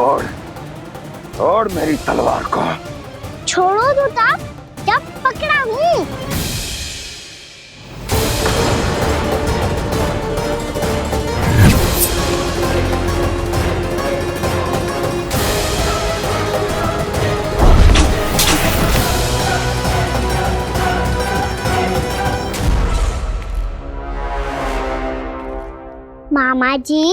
तोड़ तोड़ मेरी तलवार को। छोड़ो दूता, जब पकड़ा हूँ। मामा जी,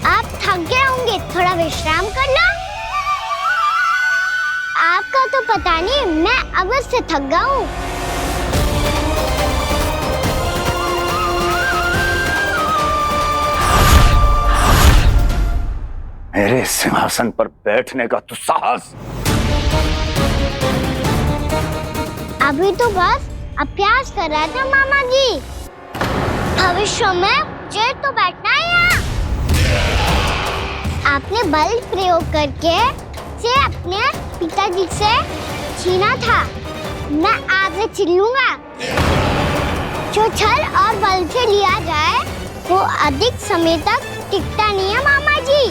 आप थक गए होंगे, थोड़ा विश्राम कर लो। आपका तो पता नहीं, मैं अवश्य से थक गया हूँ। मेरे सिंहासन पर बैठने का तो साहस। अभी तो बस अभ्यास कर रहा था मामा जी। भविष्य में मुझे तो बैठना है यहाँ। आपने बल प्रयोग करके से अपने पिताजी से छीना था, मैं आपसे छीन लूंगा। जो छल और बल से लिया जाए वो अधिक समय तक टिकता नहीं है मामा जी।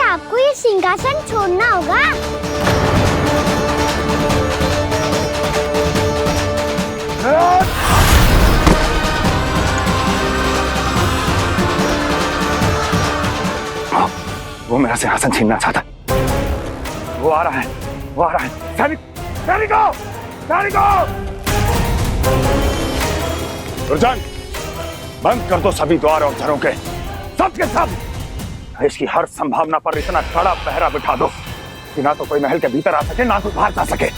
आपको ये सिंहासन छोड़ना होगा। वो मेरा सिंहासन छीनना चाहता। वो आ रहा है, वो आ रहा है। सैनिकों, दुर्जन, बंद कर दो सभी द्वार और घरों के, सब के सब। इसकी हर संभावना पर इतना कड़ा पहरा बिठा दो कि ना तो कोई महल के भीतर आ सके, ना कोई बाहर जा सके।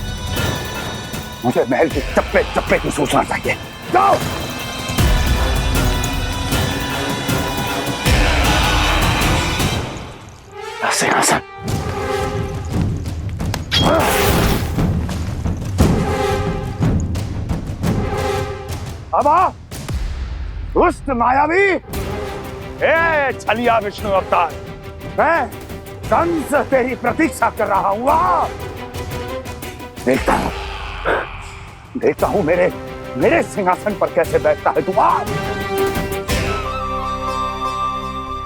मुझे महल की चप्पे चप्पे की सूचना चाहिए। जाओ। सिंहासन। अब आ, दुष्ट मायावी, छलिया विष्णु अवतार, मैं कंस तेरी प्रतीक्षा कर रहा हूँ। देखता हूँ मेरे सिंहासन पर कैसे बैठता है तू।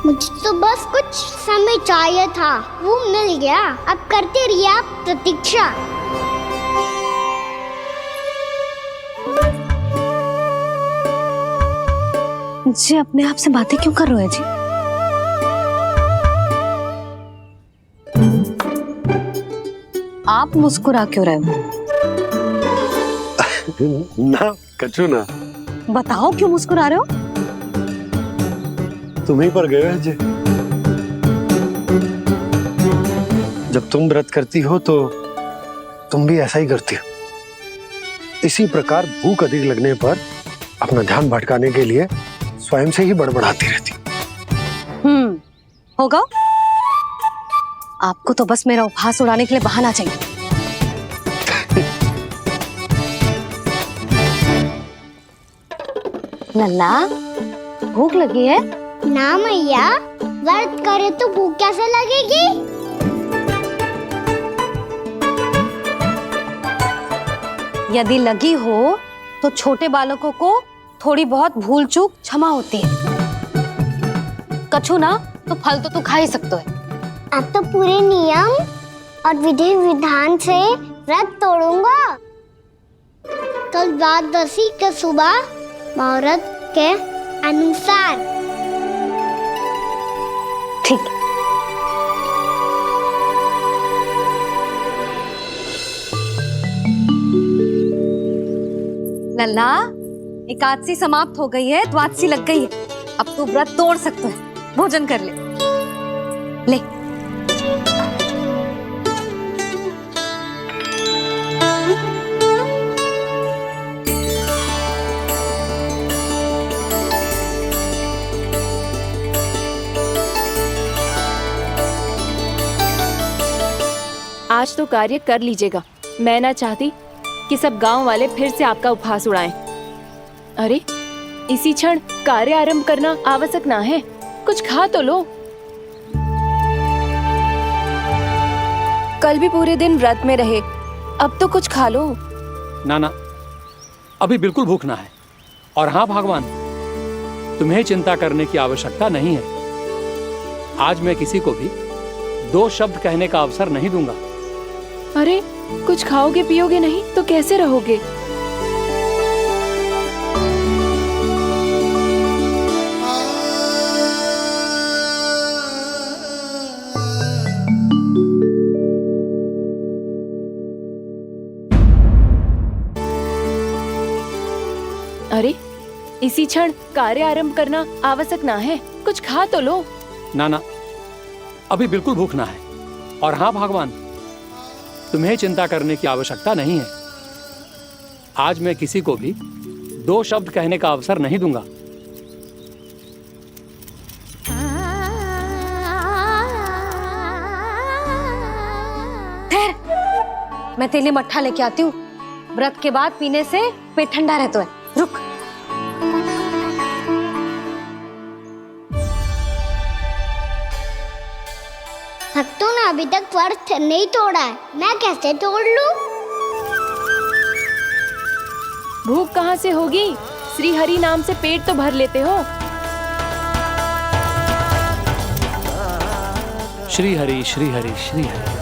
मुझे तो बस कुछ समय चाहिए था, वो मिल गया। अब करते रहिए आप प्रतीक्षा। जी अपने आप से बातें क्यों कर रहे हैं जी? आप मुस्कुरा क्यों रहे हो? ना कचू ना। बताओ क्यों मुस्कुरा रहे हो? तुम ही पर गए हैं जी। जब तुम व्रत करती हो तो तुम भी ऐसा ही करती हो। इसी प्रकार भूख अधिक लगने पर अपना ध्यान भटकाने के लिए स्वयं से ही बड़बड़ाती रहती। होगा। आपको तो बस मेरा उपहास उड़ाने के लिए बहाना चाहिए। नन्ना, भूख लगी है? ना मैया, व्रत करे तो भूख कैसे लगेगी? यदि लगी हो तो छोटे बालकों को थोड़ी बहुत भूल चूक क्षमा होती है। कछु ना तो फल तो तू खा ही सकते है। अब तो पूरे नियम और विधि विधान से व्रत तोड़ूंगा। कल द्वादशी के सुबह मुहूर्त के अनुसार। ठीक है। लल्ला, एकादशी समाप्त हो गई है, द्वादशी लग गई है। अब तू व्रत तोड़ सकता है, भोजन कर ले। ले। आज तो कार्य कर लीजिएगा। मैं ना चाहती कि सब गांव वाले फिर से आपका उपहास उड़ाएं। अरे, इसी क्षण कार्य आरंभ करना आवश्यक ना है। कुछ खा तो लो। कल भी पूरे दिन व्रत में रहे, अब तो कुछ खा लो। ना ना, अभी बिल्कुल भूख ना है। और हाँ भगवान, तुम्हें चिंता करने की आवश्यकता नहीं है। आज मैं किसी को भी 2 शब्द कहने का अवसर नहीं दूंगा। अरे, कुछ खाओगे पियोगे नहीं तो कैसे रहोगे? अरे, इसी क्षण कार्य आरंभ करना आवश्यक ना है। कुछ खा तो लो। ना ना, अभी बिल्कुल भूख ना है। और हाँ भगवान, तुम्हें चिंता करने की आवश्यकता नहीं है। आज मैं किसी को भी 2 शब्द कहने का अवसर नहीं दूंगा। ठहर, मैं तेरे लिए मट्ठा लेके आती हूँ। व्रत के बाद पीने से पेट ठंडा रहता है। रुक। भक्तों ने अभी तक व्रत नहीं तोड़ा है, मैं कैसे तोड़ लूं? भूख कहाँ से होगी? श्री हरि नाम से पेट तो भर लेते हो। श्री हरि श्री हरि श्री हरि।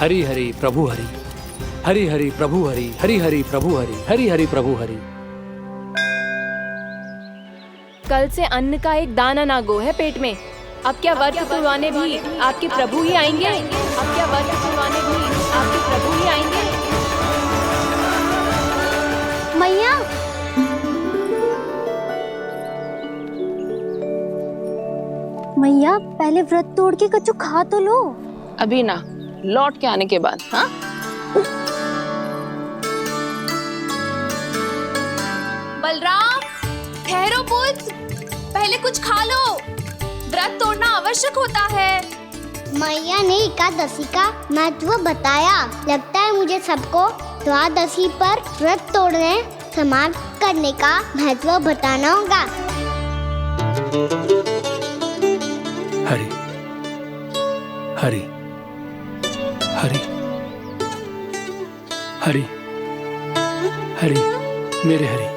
हरि हरि प्रभु हरि, हरि हरि प्रभु हरि, हरि हरि प्रभु हरि, हरि हरि प्रभु हरि। कल से अन्न का एक दाना ना गो है पेट में। अब क्या व्रत तुड़वाने भी आपके प्रभु ही आएंगे? अब क्या व्रत तुड़वाने भी आपके प्रभु ही आएंगे? मैया, मैया पहले व्रत तोड़ के कच्चू खा तो लो। अभी ना, लौट के आने के बाद। हाँ, बलराम, ठहरो पुत्र, पहले कुछ खा लो। व्रत तोड़ना आवश्यक होता है। मैया ने एकादशी का महत्व बताया। लगता है मुझे सबको द्वादशी पर व्रत तोड़ने समाप्त करने का महत्व बताना होगा। हरि हरि हरि हरि हरि, मेरे हरि।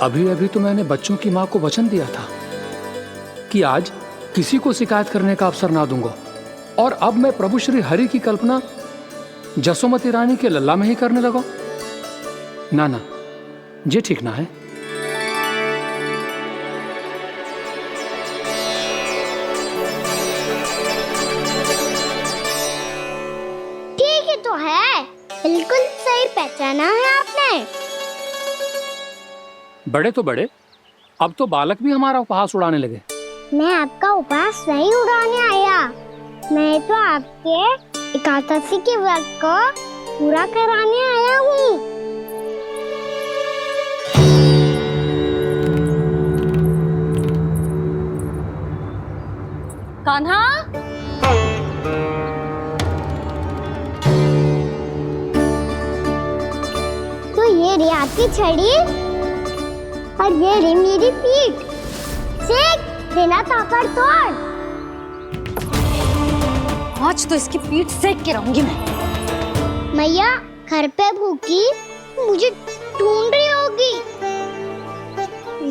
अभी अभी तो मैंने बच्चों की माँ को वचन दिया था कि आज किसी को शिकायत करने का अवसर ना दूंगा, और अब मैं प्रभु श्री हरि की कल्पना जसोमती रानी के लल्ला में ही करने लगा। ना ना, ये ठीक ना है। ठीक ही तो है, बिल्कुल सही पहचाना है आपने। बड़े तो बड़े, अब तो बालक भी हमारा उपहास उड़ाने लगे। मैं आपका उपहास नहीं उड़ाने आया, मैं तो आपके एकादशी के व्रत को पूरा कराने आया हूँ। कान्हा, छड़ी और ये रही मेरी पीठ। सेक देना तापर तोड़। आज तो इसकी पीठ सेक के रहूंगी मैं। मैया घर पे भूखी मुझे ढूंढ रही होगी।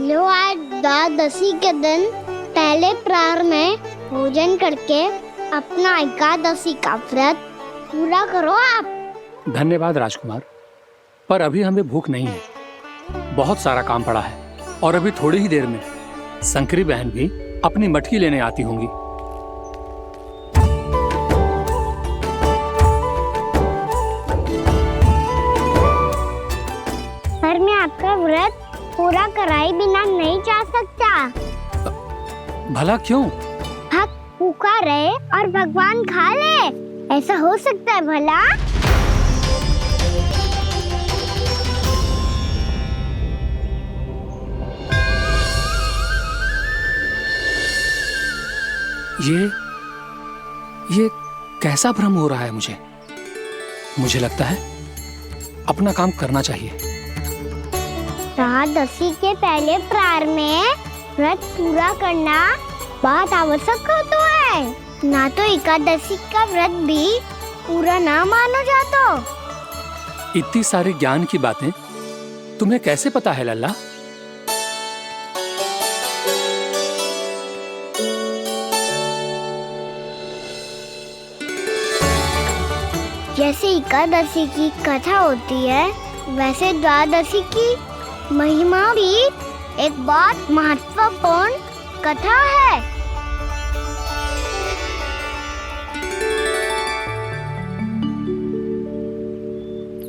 लो आज द्वादशी के दिन पहले प्रहर में भोजन करके अपना एकादशी का व्रत पूरा करो आप। धन्यवाद राजकुमार, पर अभी हमें भूख नहीं है। बहुत सारा काम पड़ा है और अभी थोड़ी ही देर में शंकरी बहन भी अपनी मटकी लेने आती होंगी। पर मैं आपका व्रत पूरा कराए बिना नहीं जा सकता। भला क्यों? भक्त भूखा रहे और भगवान खा ले, ऐसा हो सकता है भला? ये कैसा भ्रम हो रहा है मुझे? मुझे लगता है अपना काम करना चाहिए। द्वादशी के पहले प्रहर में व्रत पूरा करना बहुत आवश्यक होता है। ना तो एकादशी का व्रत भी पूरा ना मानो जातो। इतनी सारी ज्ञान की बातें तुम्हें कैसे पता है लल्ला? जैसे एकादशी की कथा होती है, वैसे द्वादशी की महिमा भी एक बहुत महत्वपूर्ण कथा है।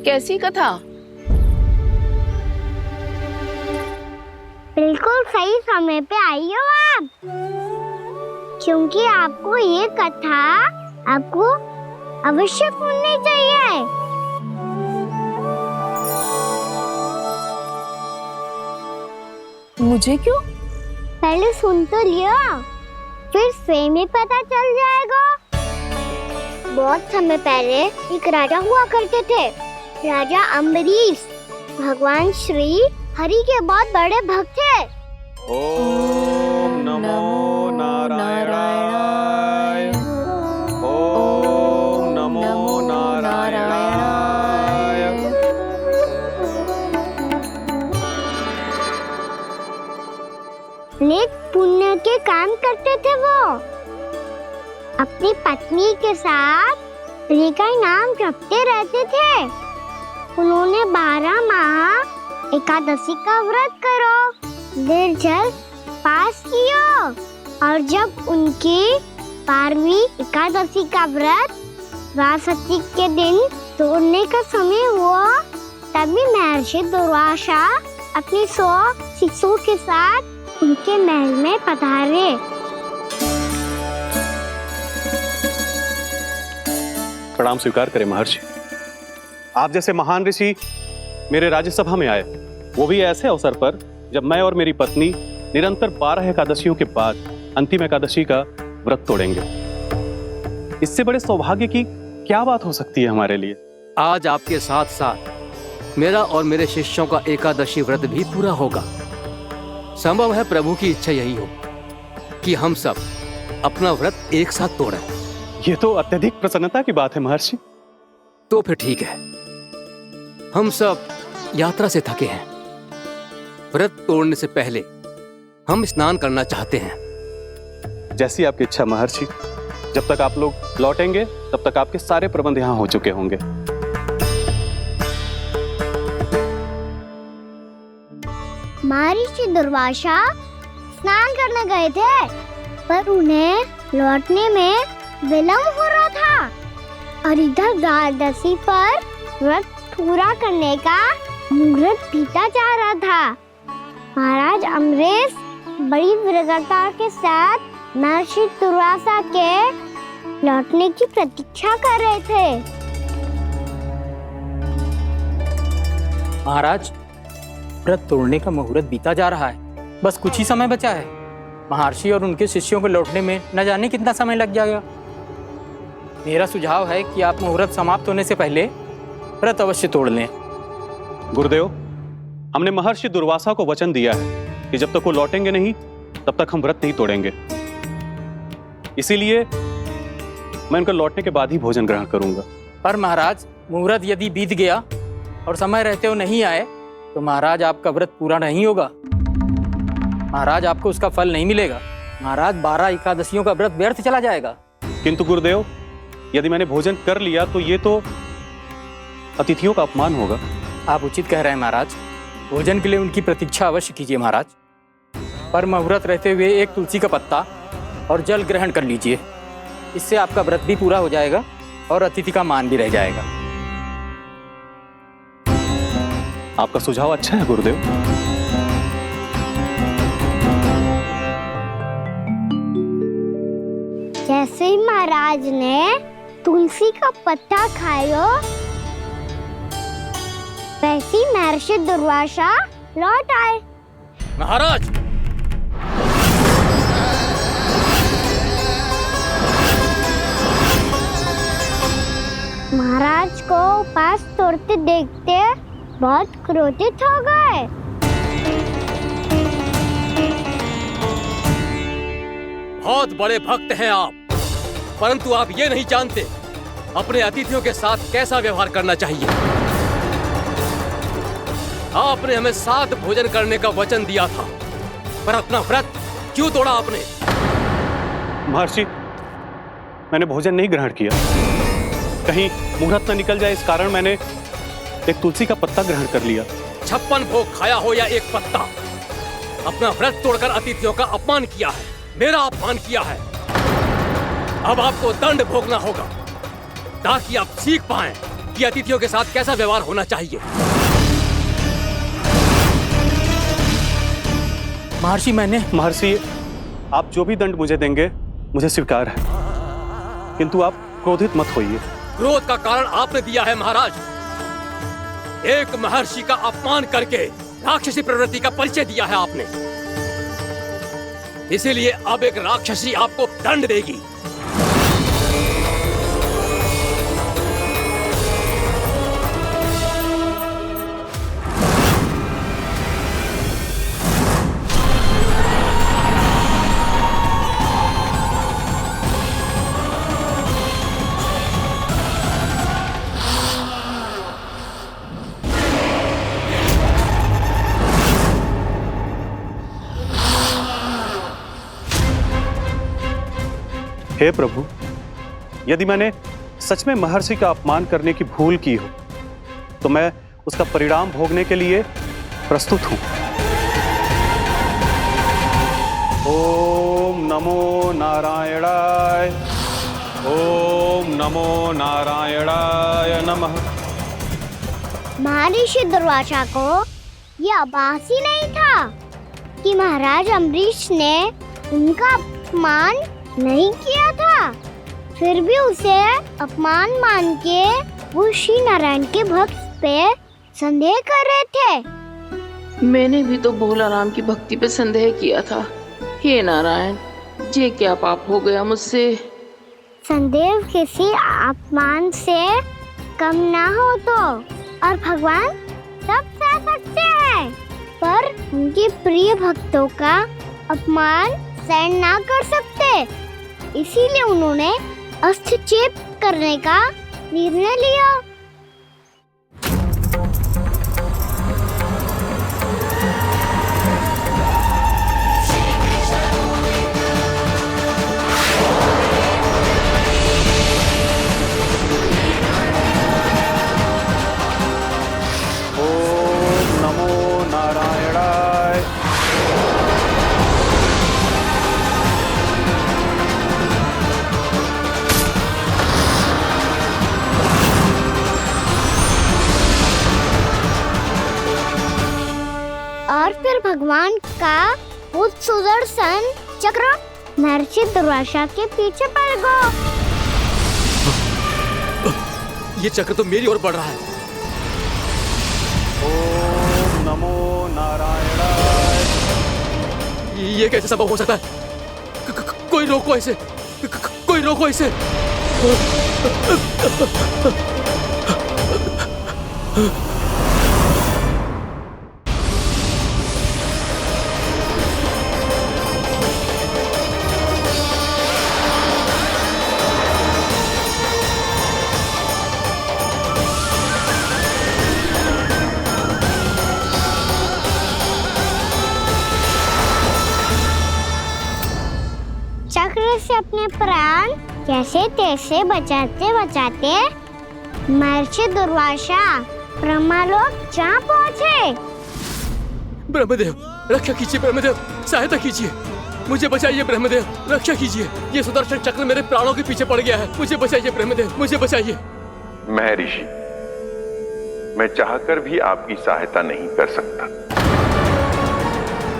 कैसी कथा? बिल्कुल सही समय पे आई हो आप, क्योंकि आपको ये कथा आपको अवश्य सुननी चाहिए। मुझे क्यों? पहले सुन तो लियो, फिर स्वयं ही पता चल जाएगा। बहुत समय पहले एक राजा हुआ करते थे, राजा अम्बरीश। भगवान श्री हरि के बहुत बड़े भक्त थे। ओम नमो नारायणाय। ओम नमो नारायणाय। नेक पुण्य के काम करते थे वो। अपनी पत्नी के साथ हरि का नाम जपते रहते थे। उन्होंने 12 माह एकादशी का व्रत करो निर्जल पास किया, और जब उनकी 12वीं एकादशी का व्रत द्वादशी के दिन तोड़ने का समय हुआ, तभी महर्षि दुर्वासा अपनी 100 शिष्यों के साथ उनके महल में पधारे। प्रणाम स्वीकार करें महर्षि। आप जैसे महान ऋषि मेरे राज्यसभा में आए, वो भी ऐसे अवसर पर जब मैं और मेरी पत्नी निरंतर 12 एकादशियों के बाद अंतिम एकादशी का व्रत तोड़ेंगे। इससे बड़े सौभाग्य की क्या बात हो सकती है हमारे लिए? आज आपके साथ साथ मेरा और मेरे शिष्यों का एकादशी व्रत भी पूरा होगा। संभव है प्रभु की इच्छा यही हो कि हम सब अपना व्रत एक साथ तोड़ें। ये तो अत्यधिक प्रसन्नता की बात है महर्षि। तो फिर ठीक है, हम सब यात्रा से थके हैं। व्रत तोड़ने से पहले हम स्नान करना चाहते हैं। जैसी आपकी इच्छा महर्षि। जब तक आप लोग लौटेंगे तब तक आपके सारे प्रबंध यहाँ हो चुके होंगे। महर्षि दुर्वासा स्नान करने गए थे, पर उन्हें लौटने में विलंब हो रहा था, और इधर द्वादशी पर व्रत पूरा करने का मुहूर्त बीता जा रहा था। महाराज अम्बरीश बड़ी विरगता के साथ महर्षि दुर्वासा के लौटने की प्रतीक्षा कर रहे थे। महाराज, व्रत तोड़ने का मुहूर्त बीता जा रहा है। बस कुछ ही समय बचा है। महर्षि और उनके शिष्यों को लौटने में न जाने कितना समय लग जाएगा। मेरा सुझाव है कि आप मुहूर्त समाप्त होने से पहले व्रत अवश्य तोड़ लें। गुरुदेव, हमने महर्षि दुर्वासा को वचन दिया है कि जब तक वो लौटेंगे नहीं तब तक हम व्रत नहीं तोड़ेंगे। इसीलिए मैं उनका लौटने के बाद ही भोजन ग्रहण करूंगा। पर महाराज, मुहूर्त यदि बीत गया और समय रहते हो नहीं आए तो महाराज आपका व्रत पूरा नहीं होगा। महाराज आपको उसका फल नहीं मिलेगा। महाराज 12 एकादशियों का व्रत व्यर्थ चला जाएगा। किंतु गुरुदेव, यदि मैंने भोजन कर लिया तो ये तो अतिथियों का अपमान होगा। आप उचित कह रहे हैं महाराज। भोजन के लिए उनकी प्रतीक्षा अवश्य कीजिए महाराज। पर मुहूर्त रहते हुए एक तुलसी का पत्ता और जल ग्रहण कर लीजिए। इससे आपका व्रत भी पूरा हो जाएगा और अतिथि का मान भी रह जाएगा। आपका सुझाव अच्छा है गुरुदेव। जैसे ही महाराज ने तुलसी का पत्ता खाया, वैसे ही महर्षि दुर्वासा लौट आए। महाराज, महाराज को उपास तोड़ते देखते बहुत क्रोधित हो गए। बहुत बड़े भक्त हैं आप, परंतु आप ये नहीं जानते अपने अतिथियों के साथ कैसा व्यवहार करना चाहिए। आपने हमें साथ भोजन करने का वचन दिया था, पर अपना व्रत क्यों तोड़ा आपने? महर्षि, मैंने भोजन नहीं ग्रहण किया। कहीं मुहूर्त न निकल जाए इस कारण मैंने एक तुलसी का पत्ता ग्रहण कर लिया। 56 भोग खाया हो या एक पत्ता, अपना व्रत तोड़कर अतिथियों का अपमान किया है, मेरा अपमान किया है। अब आपको दंड भोगना होगा ताकि आप सीख पाएं कि अतिथियों के साथ कैसा व्यवहार होना चाहिए। महर्षि, आप जो भी दंड मुझे देंगे मुझे स्वीकार है, किंतु आप क्रोधित मत होइए। क्रोध का कारण आपने दिया है महाराज। एक महर्षि का अपमान करके राक्षसी प्रवृत्ति का परिचय दिया है आपने। इसीलिए अब एक राक्षसी आपको दंड देगी। हे प्रभु, यदि मैंने सच में महर्षि का अपमान करने की भूल की हो तो मैं उसका परिणाम भोगने के लिए प्रस्तुत हूं। ओम नमो नारायणाय, ओम नमो नारायणाय नमः। महर्षि दुर्वासा को यह आभास ही नहीं था कि महाराज अम्बरीश ने उनका अपमान नहीं किया था। फिर भी उसे अपमान मान के वो श्री नारायण के भक्त पे संदेह कर रहे थे। मैंने भी तो भोला राम की भक्ति पे संदेह किया था। हे नारायण, ये क्या पाप हो गया मुझसे? संदेह किसी अपमान से कम ना हो तो, और भगवान सब सह सकते हैं, पर उनके प्रिय भक्तों का अपमान सहन ना कर सकते। इसीलिए उन्होंने हस्तक्षेप करने का निर्णय लिया। ओम नमो नारायणाय। और फिर भगवान का वो सुदर्शन चक्र महर्षि दुर्वासा के पीछे पड़ गया। ये चक्र तो मेरी ओर बढ़ रहा है। ओम नमो नारायणाय। ये कैसे संभव हो सकता है? कोई रोको इसे, कोई रोको इसे। अपने प्राण जैसे तैसे बचाते बचाते महर्षि दुर्वासा ब्रह्मलोक जहाँ पहुँचे। ब्रह्मदेव रक्षा कीजिए, ब्रह्मदेव सहायता कीजिए, मुझे बचाइए ब्रह्मदेव, रक्षा कीजिए। ये सुदर्शन चक्र मेरे प्राणों के पीछे पड़ गया है, मुझे बचाइए ब्रह्मदेव, मुझे बचाइए। महर्षि, मैं चाहकर भी आपकी सहायता नहीं कर सकता।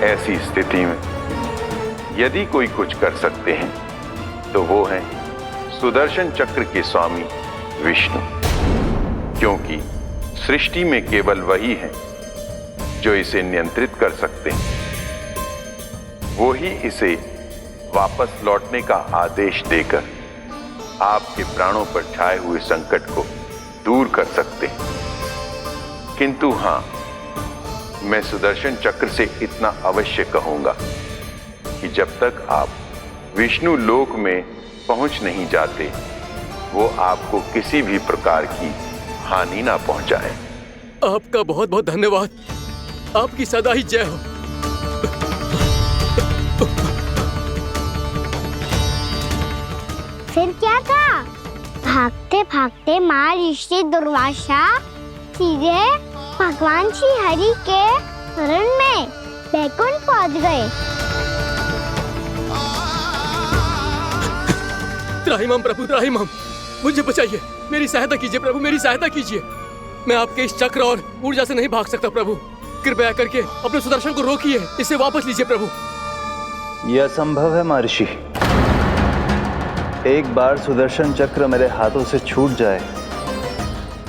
ऐसी स्थिति में यदि कोई कुछ कर सकते हैं तो वो है सुदर्शन चक्र के स्वामी विष्णु, क्योंकि सृष्टि में केवल वही है जो इसे नियंत्रित कर सकते हैं। वो ही इसे वापस लौटने का आदेश देकर आपके प्राणों पर छाए हुए संकट को दूर कर सकते हैं। किंतु हां, मैं सुदर्शन चक्र से इतना अवश्य कहूंगा कि जब तक आप विष्णु लोक में पहुंच नहीं जाते, वो आपको किसी भी प्रकार की हानि ना पहुंचाए। आपका बहुत बहुत धन्यवाद, आपकी सदा ही जय हो। फिर क्या था? भागते भागते महर्षि दुर्वासा सीधे भगवान श्री हरि के शरण में बैकुंठ पहुंच गए। त्राहिमाम प्रभु, त्राहिमाम, मुझे बचाइए, मेरी सहायता कीजिए प्रभु, मेरी सहायता कीजिए। मैं आपके इस चक्र और ऊर्जा से नहीं भाग सकता प्रभु, कृपया करके अपने सुदर्शन को रोकिए, इसे वापस लीजिए प्रभु। यह असंभव है महर्षि। एक बार सुदर्शन चक्र मेरे हाथों से छूट जाए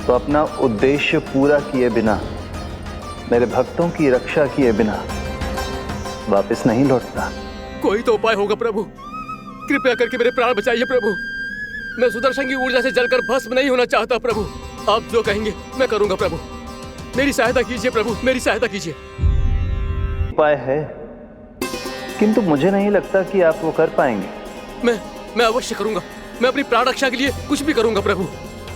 तो अपना उद्देश्य पूरा किए बिना, मेरे भक्तों की रक्षा किए बिना वापस नहीं लौटता। कोई तो उपाय होगा प्रभु, कृपया करके मेरे प्राण बचाइए प्रभु। मैं सुदर्शन की ऊर्जा से जलकर भस्म नहीं होना चाहता प्रभु। आप जो कहेंगे मैं करूंगा प्रभु, मेरी सहायता कीजिए प्रभु, मेरी सहायता कीजिए। उपाय है, किंतु मुझे नहीं लगता कि आप वो कर पाएंगे। मैं अवश्य करूंगा, मैं अपनी प्राण रक्षा के लिए कुछ भी करूंगा प्रभु।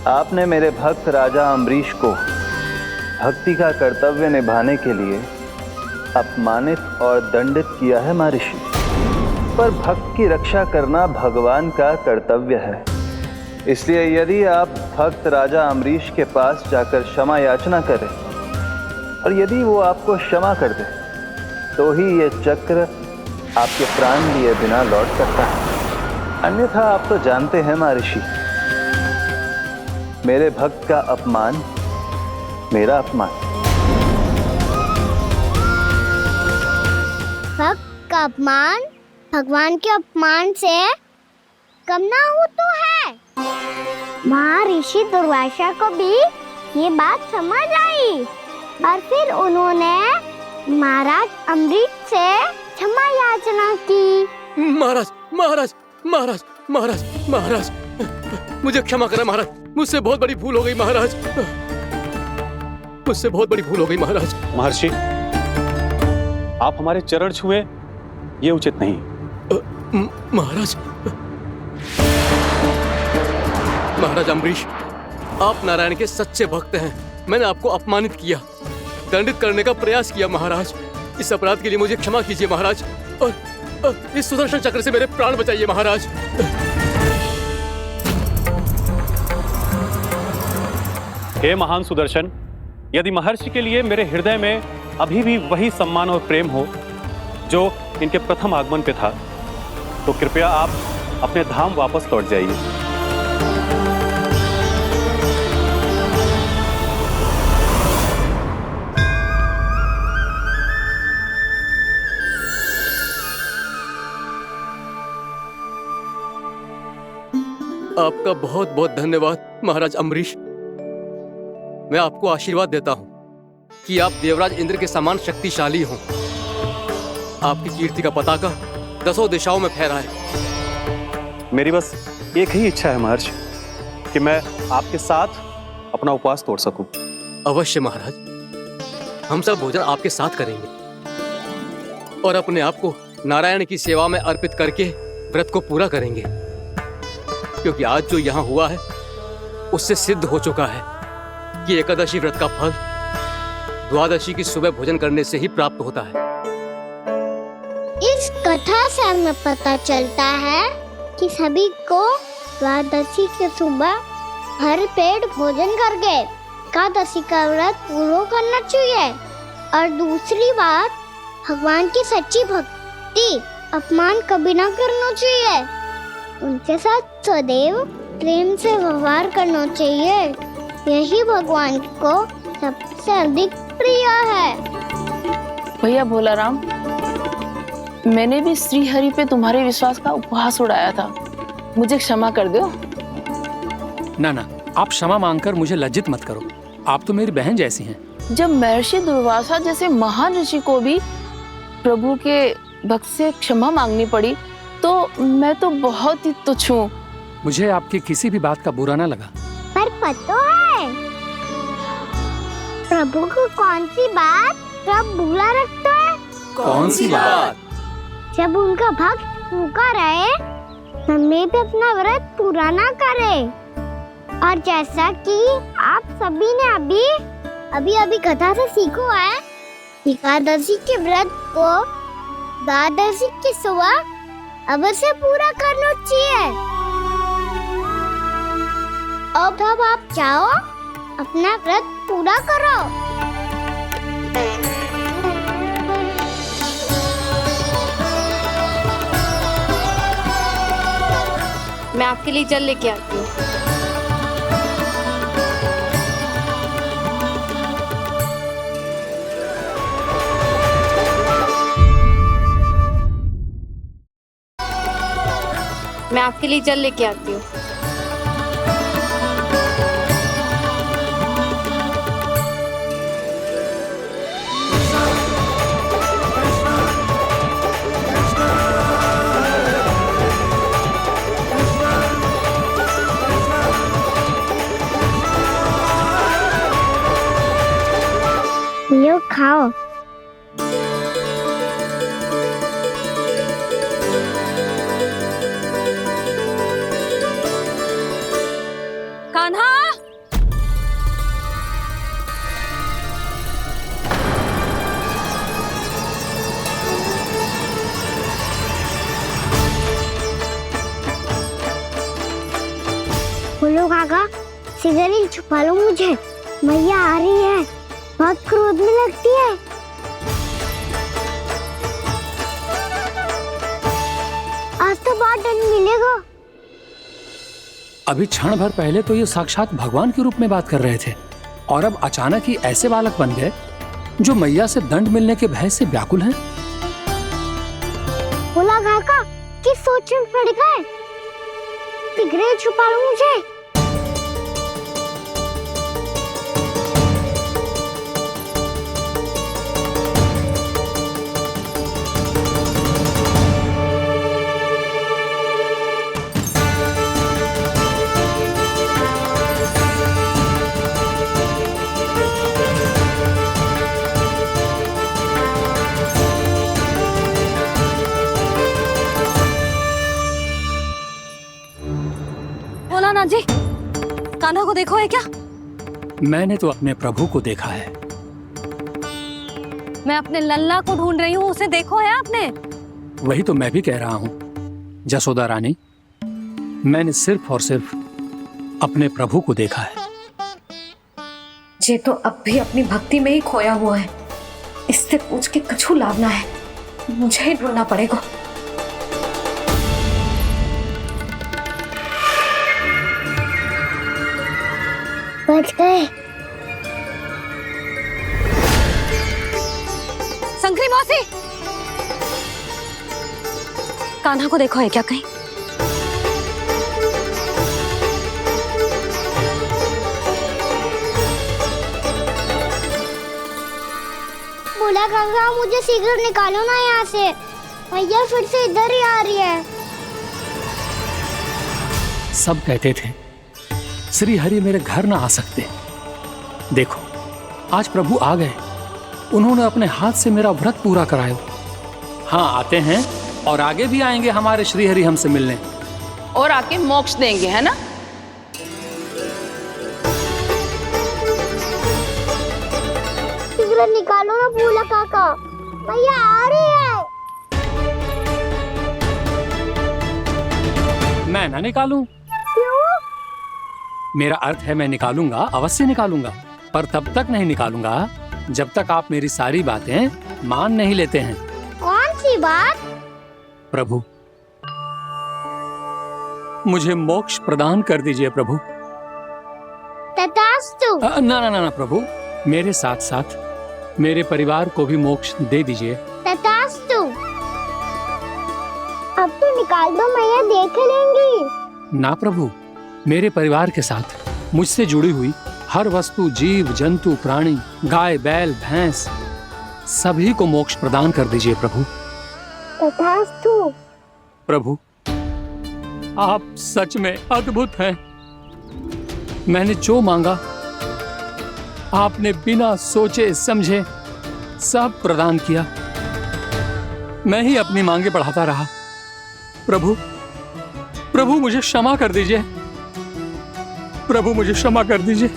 आपने मेरे भक्त राजा अम्बरीश को भक्ति का कर्तव्य निभाने के लिए अपमानित और दंडित किया है महर्षि, पर भक्त की रक्षा करना भगवान का कर्तव्य है। इसलिए यदि आप भक्त राजा अम्बरीश के पास जाकर क्षमा याचना करें और यदि वो आपको क्षमा कर दे तो ही ये चक्र आपके प्राण लिए बिना लौट सकता है। अन्यथा आप तो जानते हैं महर्षि, मेरे भक्त का अपमान मेरा अपमान। भक्त का अपमान भगवान के अपमान से कम ना हो तो है। महर्षि दुर्वासा को भी ये बात समझ आई और फिर उन्होंने महाराज अम्बरीश से क्षमा याचना की। महाराज महाराज महाराज महाराज महाराज, मुझे क्षमा करें महाराज, मुझसे बहुत बड़ी भूल हो गई महाराज, मुझसे बहुत बड़ी भूल हो गई महाराज। महर्षि, आप हमारे चरण छुए ये उचित नहीं। महाराज, महाराज अम्बरीश, आप नारायण के सच्चे भक्त हैं। मैंने आपको अपमानित किया, दंडित करने का प्रयास किया महाराज। इस अपराध के लिए मुझे क्षमा कीजिए महाराज, और इस सुदर्शन चक्र से मेरे प्राण बचाइए महाराज। हे महान सुदर्शन, यदि महर्षि के लिए मेरे हृदय में अभी भी वही सम्मान और प्रेम हो जो इनके प्रथम आगमन पे था, तो कृपया आप अपने धाम वापस लौट जाइए। आपका बहुत बहुत धन्यवाद महाराज अम्बरीश। मैं आपको आशीर्वाद देता हूं कि आप देवराज इंद्र के समान शक्तिशाली हों। आपकी कीर्ति का पताका दसों दिशाओं में फहराए। मेरी बस एक ही इच्छा है महर्षि, कि मैं आपके साथ अपना उपवास तोड़ सकूं। अवश्य महाराज, हम सब भोजन आपके साथ करेंगे और अपने आप को नारायण की सेवा में अर्पित करके व्रत को पूरा करेंगे, क्योंकि आज जो यहाँ हुआ है उससे सिद्ध हो चुका है कि एकादशी व्रत का फल द्वादशी की सुबह भोजन करने से ही प्राप्त होता है। इस कथा से हमें पता चलता है कि सभी को द्वादशी के सुबह भर पेट भोजन करके एकादशी का व्रत पूरा करना चाहिए। और दूसरी बात, भगवान की सच्ची भक्ति अपमान कभी ना करना चाहिए। उनके साथ सदैव प्रेम से व्यवहार करना चाहिए। यही भगवान को सबसे अधिक प्रिय है। भैया भोला राम, मैंने भी श्री हरि पे तुम्हारे विश्वास का उपहास उड़ाया था, मुझे क्षमा कर दो। ना ना, आप क्षमा मांगकर मुझे लज्जित मत करो, आप तो मेरी बहन जैसी हैं। जब महर्षि दुर्वासा जैसे महान ऋषि को भी प्रभु के भक्त से क्षमा मांगनी पड़ी, तो मैं तो बहुत ही तुच्छ हूँ। मुझे आपकी किसी भी बात का बुरा ना लगा। पर पता है प्रभु को कौन सी बात सब भूला रखता है? कौन सी बात? जब उनका भक्त भूखा रहे, हमें भी अपना व्रत पूरा ना करे। और जैसा कि आप सभी ने अभी कथा से सीखो है, एकादशी के व्रत को द्वादशी की सुबह अवश्य पूरा करना चाहिए। अब आप जाओ, अपना व्रत पूरा करो। मैं आपके लिए जल लेके आती हूँ। मैं आपके लिए जल लेके आती हूँ। लो खाओ। कान्हा, बोलो काका, सिगरेट छुपा लो मुझे, मैया आ रही है, बहुत क्रोध में लगती है। आज तो बहुत दंड मिलेगा। अभी क्षण भर पहले तो ये साक्षात भगवान के रूप में बात कर रहे थे, और अब अचानक ही ऐसे बालक बन गए जो मैया से दंड मिलने के भय से व्याकुल हैं। बोला काका, किस सोच में पड़ गए? सिगरेट छुपा लो मुझे। बोला जी, कान्हा को देखो है क्या? मैंने तो अपने प्रभु को देखा है। मैं अपने लल्ला को ढूंढ रही हूँ, उसे देखो है आपने? वही तो मैं भी कह रहा हूँ जसोदा रानी, मैंने सिर्फ और सिर्फ अपने प्रभु को देखा है। ये तो अब भी अपनी भक्ति में ही खोया हुआ है, इससे पूछ के कछु लाभ ना है, मुझे ही ढूंढना पड़ेगा। बच गए। शंकरी मौसी, कान्हा को देखो है क्या कहीं? बोला गंगा, मुझे सिगरेट निकालो ना यहाँ से, भैया फिर से इधर ही आ रही है। सब कहते थे श्री हरि मेरे घर ना आ सकते, देखो आज प्रभु आ गए, उन्होंने अपने हाथ से मेरा व्रत पूरा कराया। हाँ, आते हैं और आगे भी आएंगे हमारे श्री हरि हमसे मिलने, और आके मोक्ष देंगे, है ना? सिगरेट निकालो ना भोला काका, भैया आ रही है। मैं ना निकालूं? मेरा अर्थ है मैं निकालूंगा, अवश्य निकालूंगा, पर तब तक नहीं निकालूंगा जब तक आप मेरी सारी बातें मान नहीं लेते हैं। कौन सी बात? प्रभु, मुझे मोक्ष प्रदान कर दीजिए प्रभु। तथास्तु। ना ना ना ना प्रभु, मेरे साथ साथ मेरे परिवार को भी मोक्ष दे दीजिए। तथास्तु। अब तो निकाल दो, मैया देख लेंगी। ना प्रभु, मेरे परिवार के साथ मुझसे जुड़ी हुई हर वस्तु, जीव जंतु, प्राणी, गाय बैल भैंस, सभी को मोक्ष प्रदान कर दीजिए प्रभु। तथास्तु। प्रभु, आप सच में अद्भुत हैं। मैंने जो मांगा आपने बिना सोचे समझे सब प्रदान किया। मैं ही अपनी मांगे बढ़ाता रहा। प्रभु, प्रभु मुझे क्षमा कर दीजिए। प्रभु मुझे क्षमा कर दीजिए।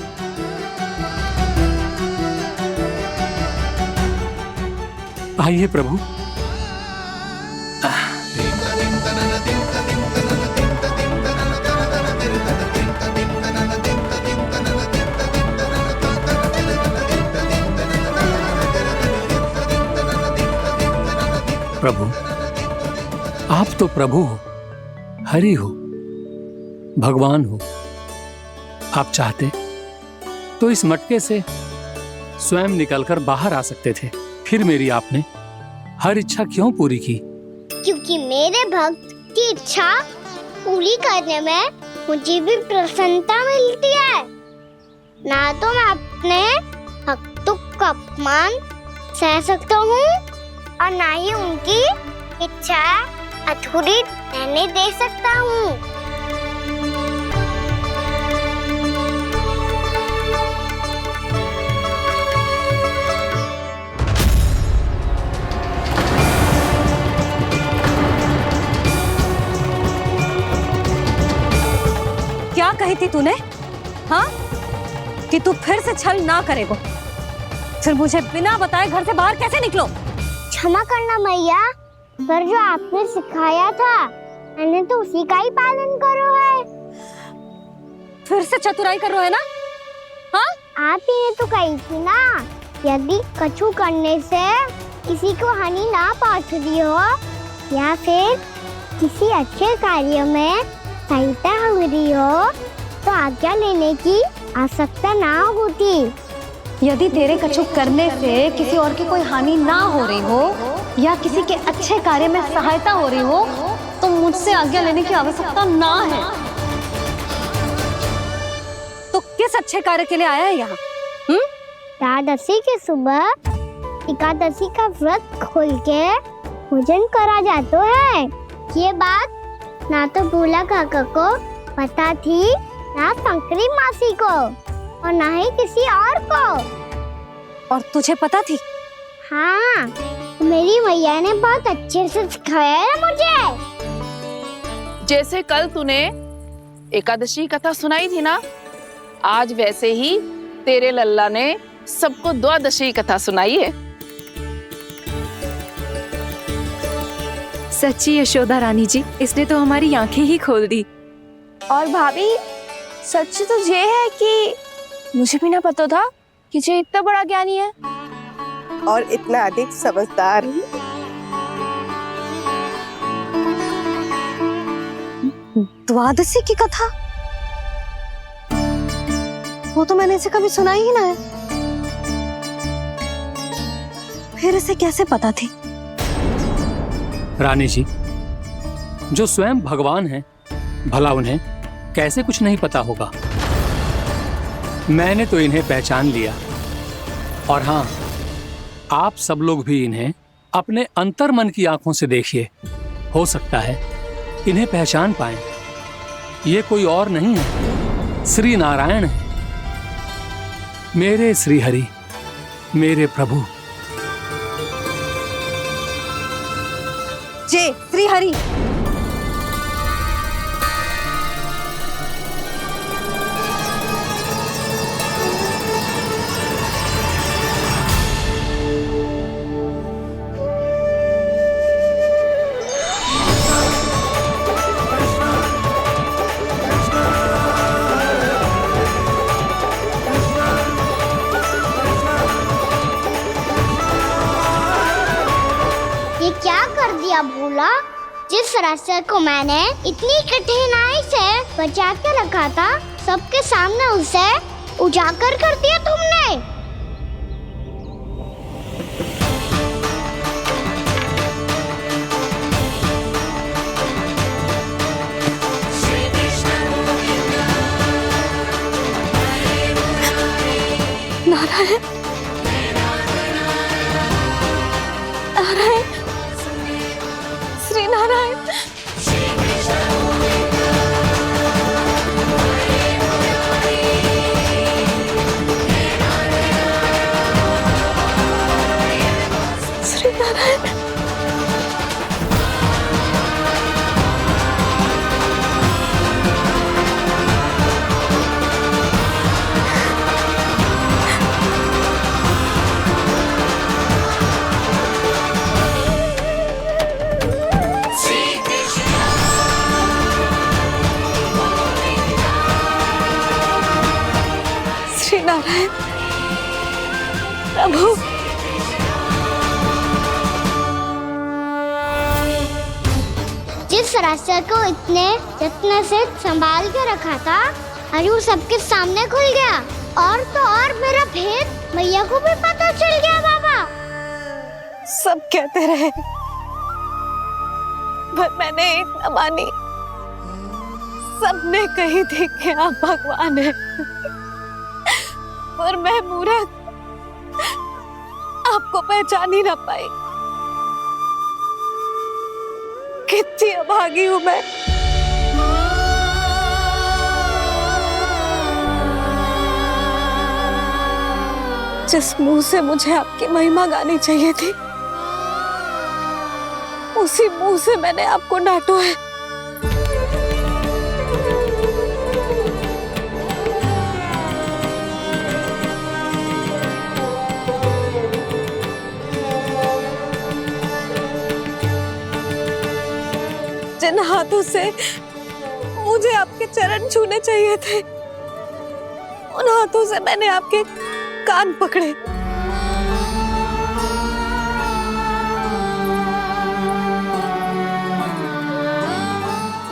आइए प्रभु। प्रभु, आप तो प्रभु हो, हरि हो, भगवान हो। आप चाहते तो इस मटके से स्वयं निकलकर बाहर आ सकते थे, फिर मेरी आपने हर इच्छा क्यों पूरी की? क्योंकि मेरे भक्त की इच्छा पूरी करने में मुझे भी प्रसन्नता मिलती है। ना तो मैं अपने भक्तों का अपमान सह सकता हूँ और ना ही उनकी इच्छा अधूरी रहने दे सकता हूँ। क्या कही थी तूने? हाँ, कि तू फिर से छल ना करेगा। फिर मुझे बिना बताए घर से बाहर कैसे निकलो? क्षमा करना मैया, पर जो आपने सिखाया था मैंने तो उसी का ही पालन करो है। फिर से चतुराई कर रहे हो है ना? हाँ? आप ही ने तो कही थी ना, यदि कछु करने से किसी को हानि ना पहुंचती हो या फिर किसी अच्छे कार्य में सहायता हो रही हो तो आज्ञा लेने की आवश्यकता ना होती। यदि तेरे कछु करने से किसी और की कोई हानि ना हो रही हो या किसी के अच्छे कार्य में सहायता हो रही हो तो मुझसे आज्ञा लेने की आवश्यकता ना है। तो किस अच्छे कार्य के लिए आया है यहाँ? एकादशी के सुबह एकादशी का व्रत खोल के भोजन करा जाता है। ये बात ना तो भोला काका को पता थी, ना शंकरी मासी को और ना ही किसी और को। और तुझे पता थी? हाँ, मेरी मैया ने बहुत अच्छे से सिखाया है मुझे। जैसे कल तूने एकादशी कथा सुनाई थी ना, आज वैसे ही तेरे लल्ला ने सबको द्वादशी कथा सुनाई है। सच्ची यशोदा रानी जी, इसने तो हमारी आंखें ही खोल दी। और भाभी, सच तो ये है कि मुझे भी ना पता था कि ये इतना बड़ा ज्ञानी है और इतना अधिक समझदार। द्वादशी की कथा? वो तो मैंने इसे कभी सुना ही ना है। फिर इसे कैसे पता थी? रानी जी, जो स्वयं भगवान हैं, भला उन्हें कैसे कुछ नहीं पता होगा? मैंने तो इन्हें पहचान लिया। और हाँ, आप सब लोग भी इन्हें अपने अंतर्मन की आंखों से देखिए, हो सकता है इन्हें पहचान पाएं। ये कोई और नहीं है, श्री नारायण है, मेरे श्री हरि, मेरे प्रभु। जय श्री हरि। कर दिया भोला? जिस रास्ते को मैंने इतनी कठिनाई से बचा के रखा था, सबके सामने उसे उजागर कर दिया तुमने। नारायण, नारायण, श्री नारायण। श्री नारायण। श्री नारायण प्रभु। जिस रास्ते को इतने जत्न से संभाल के रखा था, आज वो सबके सामने खुल गया। और तो और मेरा भेद मैया को भी पता चल गया बाबा। सब कहते रहे पर मैंने एक न मानी। सबने कही थी कि आप भगवान हैं, पर मैं मूर्ख आपको पहचान ही ना पाई। कितनी अभागी हूं मैं। जिस मुंह से मुझे आपकी महिमा गानी चाहिए थी, उसी मुंह से मैंने आपको डांटा है। जिन हाथों से मुझे आपके चरण छूने चाहिए थे, उन हाथों से मैंने आपके कान पकड़े।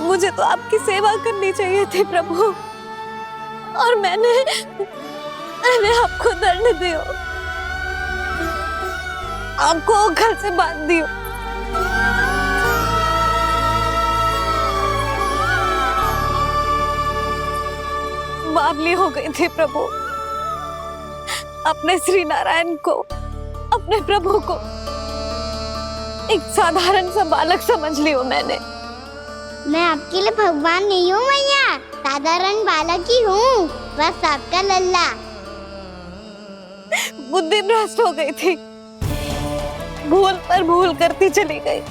मुझे तो आपकी सेवा करनी चाहिए थी प्रभु, और मैंने आपको दंड दियो, आपको घर से बांध दियो। बावली हो गई थी प्रभु। अपने श्री नारायण को, अपने प्रभु को एक साधारण सा बालक समझ लियो मैंने। मैं आपके लिए भगवान नहीं हूँ मैया, साधारण बालक ही हूँ, बस आपका लल्ला। बुद्धि भ्रष्ट हो गई थी, भूल पर भूल करती चली गई।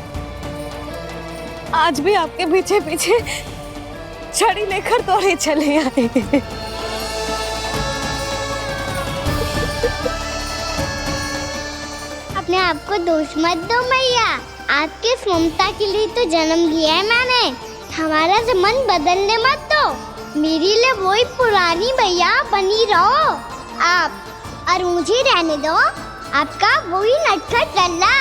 आज भी आपके पीछे पीछे छड़ी लेकर दौड़े चले आए। अपने आप को दोष मत दो मैया, आपकी ममता के लिए तो जन्म लिया है मैंने। हमारा से मन बदलने मत दो। मेरे लिए वही पुरानी भैया बनी रहो आप, और मुझे रहने दो आपका वही नटखट लल्ला।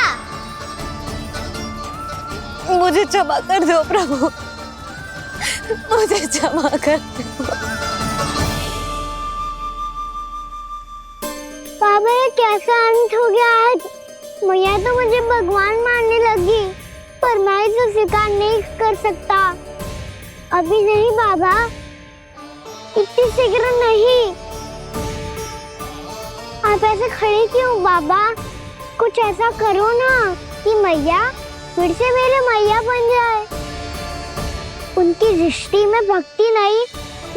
मुझे क्षमा कर दो प्रभु, मुझे क्षमा कर दो। बाबा ये कैसा अंत हो गया आज? मैया तो मुझे भगवान मानने लगी, पर मैं इसे स्वीकार नहीं कर सकता। अभी नहीं बाबा, इतनी शीघ्र नहीं। आप ऐसे खड़े क्यों बाबा? कुछ ऐसा करो ना कि मैया फिर से मेरे मैया बन जाए। उनकी दृष्टि में भक्ति नहीं,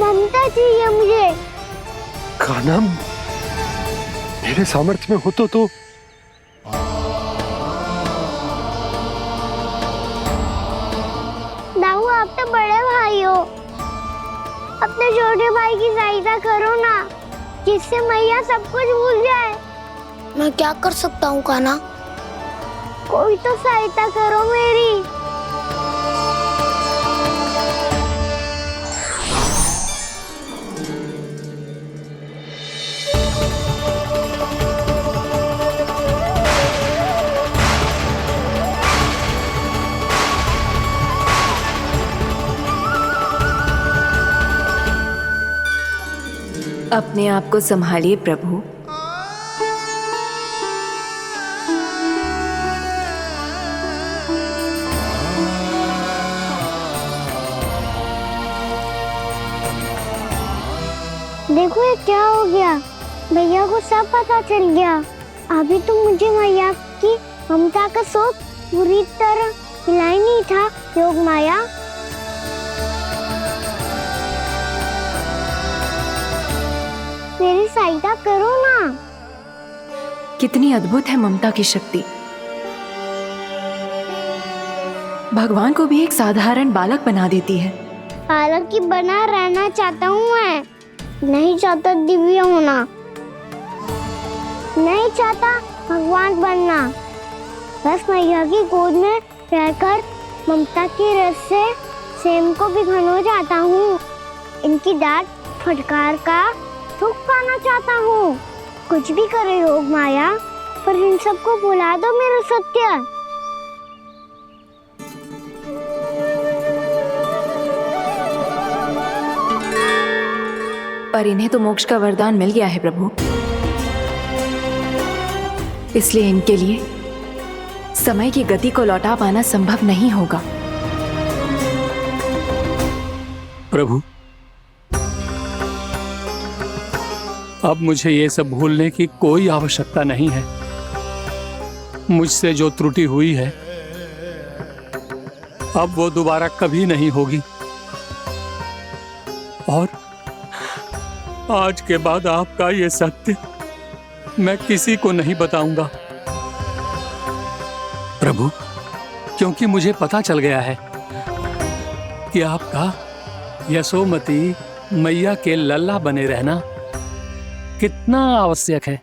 ममता चाहिए मुझे। कान्हा, मेरे सामर्थ्य में हो तो दाऊ, आप तो बड़े भाई हो, अपने छोटे भाई की सहायता करो ना, जिससे मैया सब कुछ भूल जाए। मैं क्या कर सकता हूँ कान्हा? कोई तो सहायता करो मेरी। अपने आप को संभालिए प्रभु। देखो ये क्या हो गया, भैया को सब पता चल गया। अभी तो मुझे मैया की ममता का शौक पूरी तरह मिला नहीं था। योग माया, मेरी सहायता करो ना। कितनी अद्भुत है ममता की शक्ति। भगवान को भी एक साधारण बालक बना देती है। बालक की बना रहना चाहता हूँ मैं, नहीं चाहता दिव्य होना, नहीं चाहता भगवान बनना। बस मैया की गोद में रहकर ममता की रस से सेम को भी घनो जाता हूँ। इनकी डांट फटकार का सुख पाना चाहता हूँ। कुछ भी करे योग माया, पर इन सबको भुला दो मेरा सत्य। पर इन्हें तो मोक्ष का वरदान मिल गया है प्रभु, इसलिए इनके लिए समय की गति को लौटा पाना संभव नहीं होगा। प्रभु, अब मुझे ये सब भूलने की कोई आवश्यकता नहीं है। मुझसे जो त्रुटि हुई है अब वो दोबारा कभी नहीं होगी, और आज के बाद आपका ये सत्य मैं किसी को नहीं बताऊंगा प्रभु, क्योंकि मुझे पता चल गया है कि आपका यशोमती मैया के लल्ला बने रहना कितना आवश्यक है।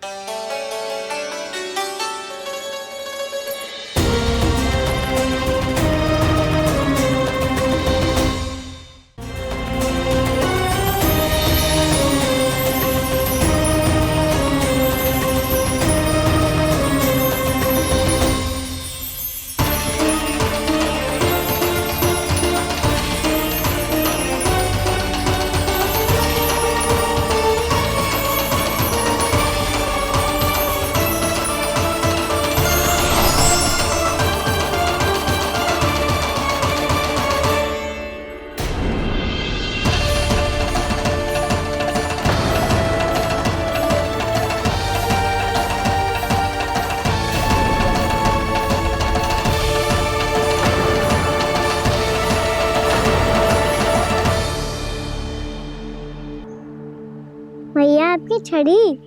भैया आपकी छड़ी।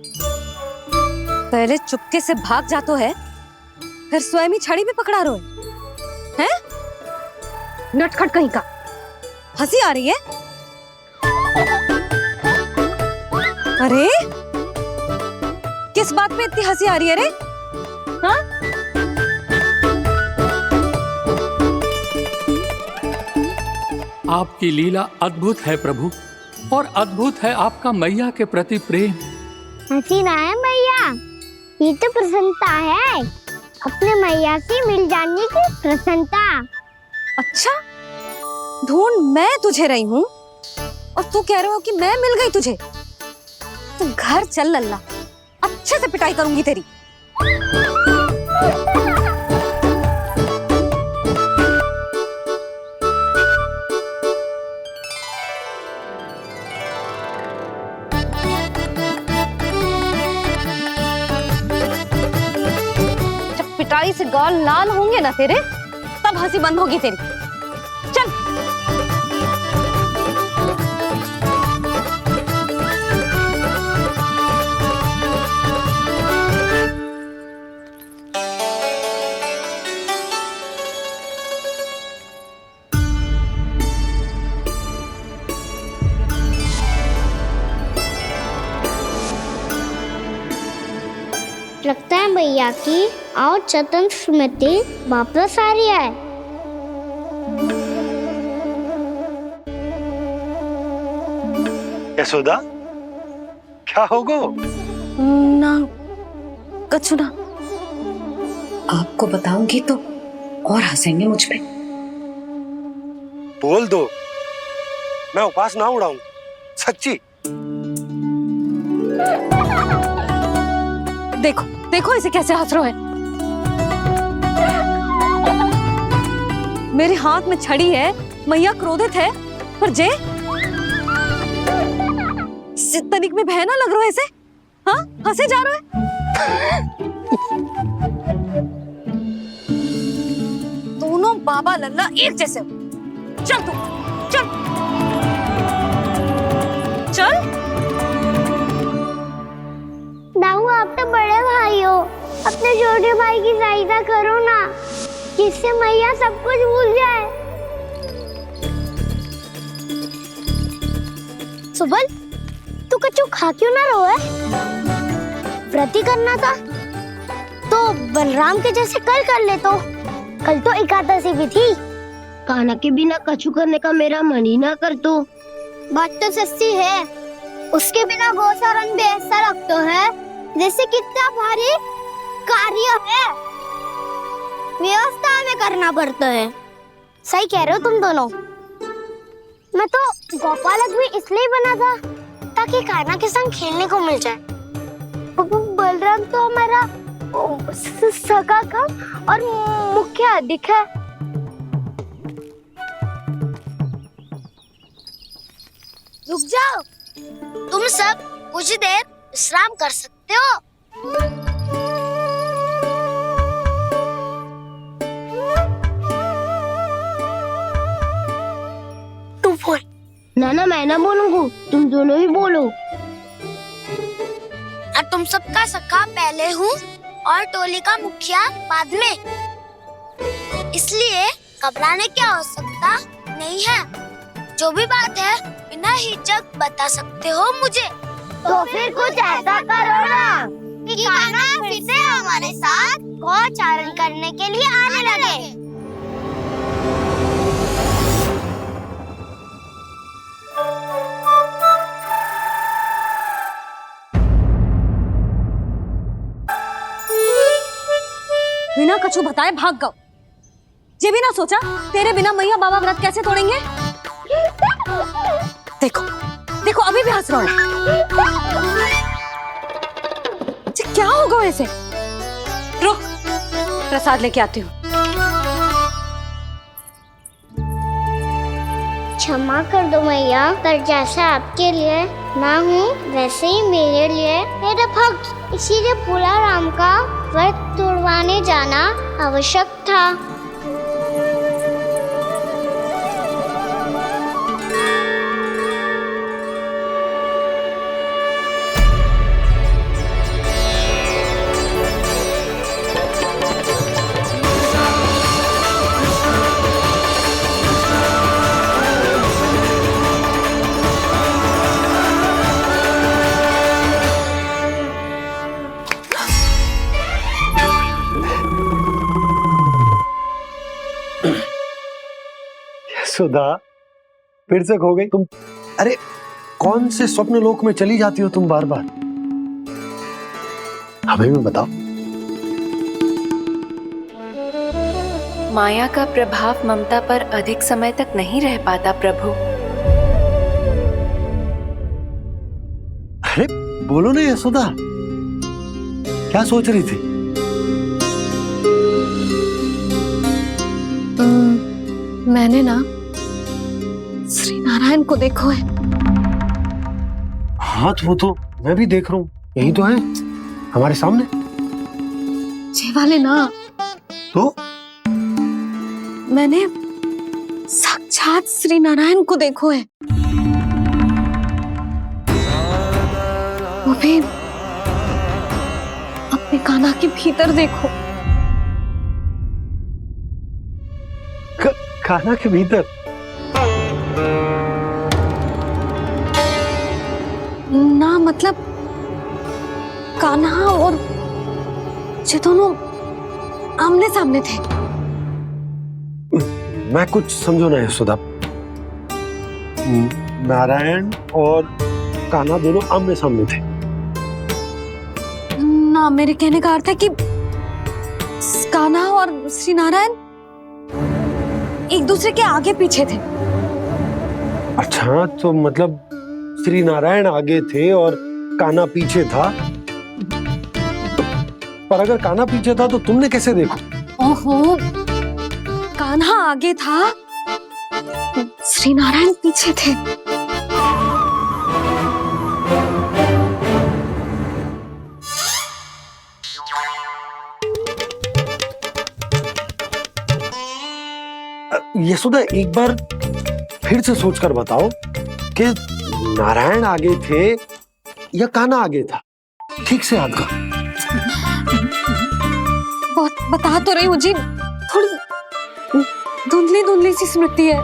पहले चुपके से भाग जातो है, फिर स्वयं ही छड़ी में पकड़ा रोए हैं? नटखट कहीं का। हंसी आ रही है? अरे किस बात पे इतनी हंसी आ रही है रे? हाँ? आपकी लीला अद्भुत है प्रभु, और अद्भुत है आपका मैया के प्रति प्रेम। हंसी ना है मैया, ये तो प्रसन्नता है, अपने मैया से मिल जाने की प्रसन्नता। अच्छा, ढूंढ मैं तुझे रही हूँ और तू कह रहे हो कि मैं मिल गई तुझे। तू घर चल लल्ला, अच्छे से पिटाई करूंगी तेरी। जब पिटाई से गाल लाल होंगे ना तेरे, तब हंसी बंद होगी तेरी। चल। लगता है भैया की और चतन स्मृति वापस आ रही है। यशोदा, क्या होगो? ना कछु ना। आपको बताऊंगी तो और हंसेंगे मुझ पे। बोल दो, मैं उपास ना उड़ाऊं, सच्ची। देखो देखो इसे कैसे हंस रहा है। मेरे हाथ में छड़ी है, मैया क्रोधित है, पर जे तनिक में भय ना लग रहा है इसे। हाँ हंसे जा रहा है। दोनों बाबा लल्ला एक जैसे हो। चल तू चल चल। दाऊ आप तो बड़े भाई हो, अपने छोटे भाई की सहायता करो ना, जिससे मैया सब कुछ भूल जाए। सुबल तू कच्चू खा क्यों ना रहो है? व्रत ही करना था तो बलराम के जैसे कल कर ले। तो कल तो एकादशी भी थी। कान्हा के बिना कछु करने का मेरा मन ही ना कर। तो बात तो सच्ची है, उसके बिना गोचारण भी ऐसा लगता है जैसे कितना भारी कार्य है, व्यवस्था में करना पड़ता है। सही कह रहे हो तुम दोनों। मैं तो गोपालक भी इसलिए बना था ताकि कान्हा के संग खेलने को मिल जाए। बलराम तो हमारा सगा कम और मुख्य अधिक है। रुक जाओ, तुम सब कुछ देर विश्राम कर सकते हो। तू बोल। ना मैं ना बोलूंगा, तुम दोनों ही बोलो। और तुम सबका सखा पहले हूँ और टोली का मुखिया बाद में, इसलिए घबराने की आवश्यकता नहीं है। जो भी बात है बिना हिचक बता सकते हो मुझे। तो फिर कुछ ऐसा करो ना कि कान्हा फिर से हमारे साथ गोचारण करने के लिए आने लगे। बिना कछु बताए भाग गओ। ये भी ना सोचा तेरे बिना मैया बाबा व्रत कैसे तोड़ेंगे। देखो देखो अभी भी हंस रहा है। क्या होगा ऐसे? रुक प्रसाद लेके आती हूँ। क्षमा कर दो मैया, पर जैसा आपके लिए मैं हूँ वैसे ही मेरे लिए मेरा भक्त, इसीलिए भोला राम का व्रत तोड़वाने जाना आवश्यक था। सुधा फिर से खो गई तुम। अरे कौन से स्वप्न लोक में चली जाती हो तुम बार बार? हमें भी बताओ। माया का प्रभाव ममता पर अधिक समय तक नहीं रह पाता प्रभु। अरे बोलो ना यशोदा, क्या सोच रही थी? मैंने ना श्री नारायण को देखो है। हाँ वो तो मैं भी देख रहा हूँ, यही तो है हमारे सामने। ये वाले ना तो मैंने साक्षात श्री नारायण को देखो है, वो भी अपने कान्हा के भीतर देखो। कान्हा के भीतर? ना मतलब कान्हा और ये दोनों आमने सामने थे। मैं कुछ समझो ना यशोदा। नारायण और कान्हा दोनों आमने सामने थे। ना मेरे कहने का अर्थ है कि कान्हा और श्री नारायण एक दूसरे के आगे पीछे थे। अच्छा तो मतलब श्री नारायण आगे थे और कान्हा पीछे था। पर अगर कान्हा पीछे था तो तुमने कैसे देखा? ओहो, कान्हा आगे था, श्री नारायण पीछे थे। यशोदा, एक बार फिर से सोचकर बताओ कि नारायण आगे थे या कान्हा आगे था? ठीक से याद कर। बता तो रही हूँ जी, थोड़ी धुंधली धुंधली सी स्मृति है।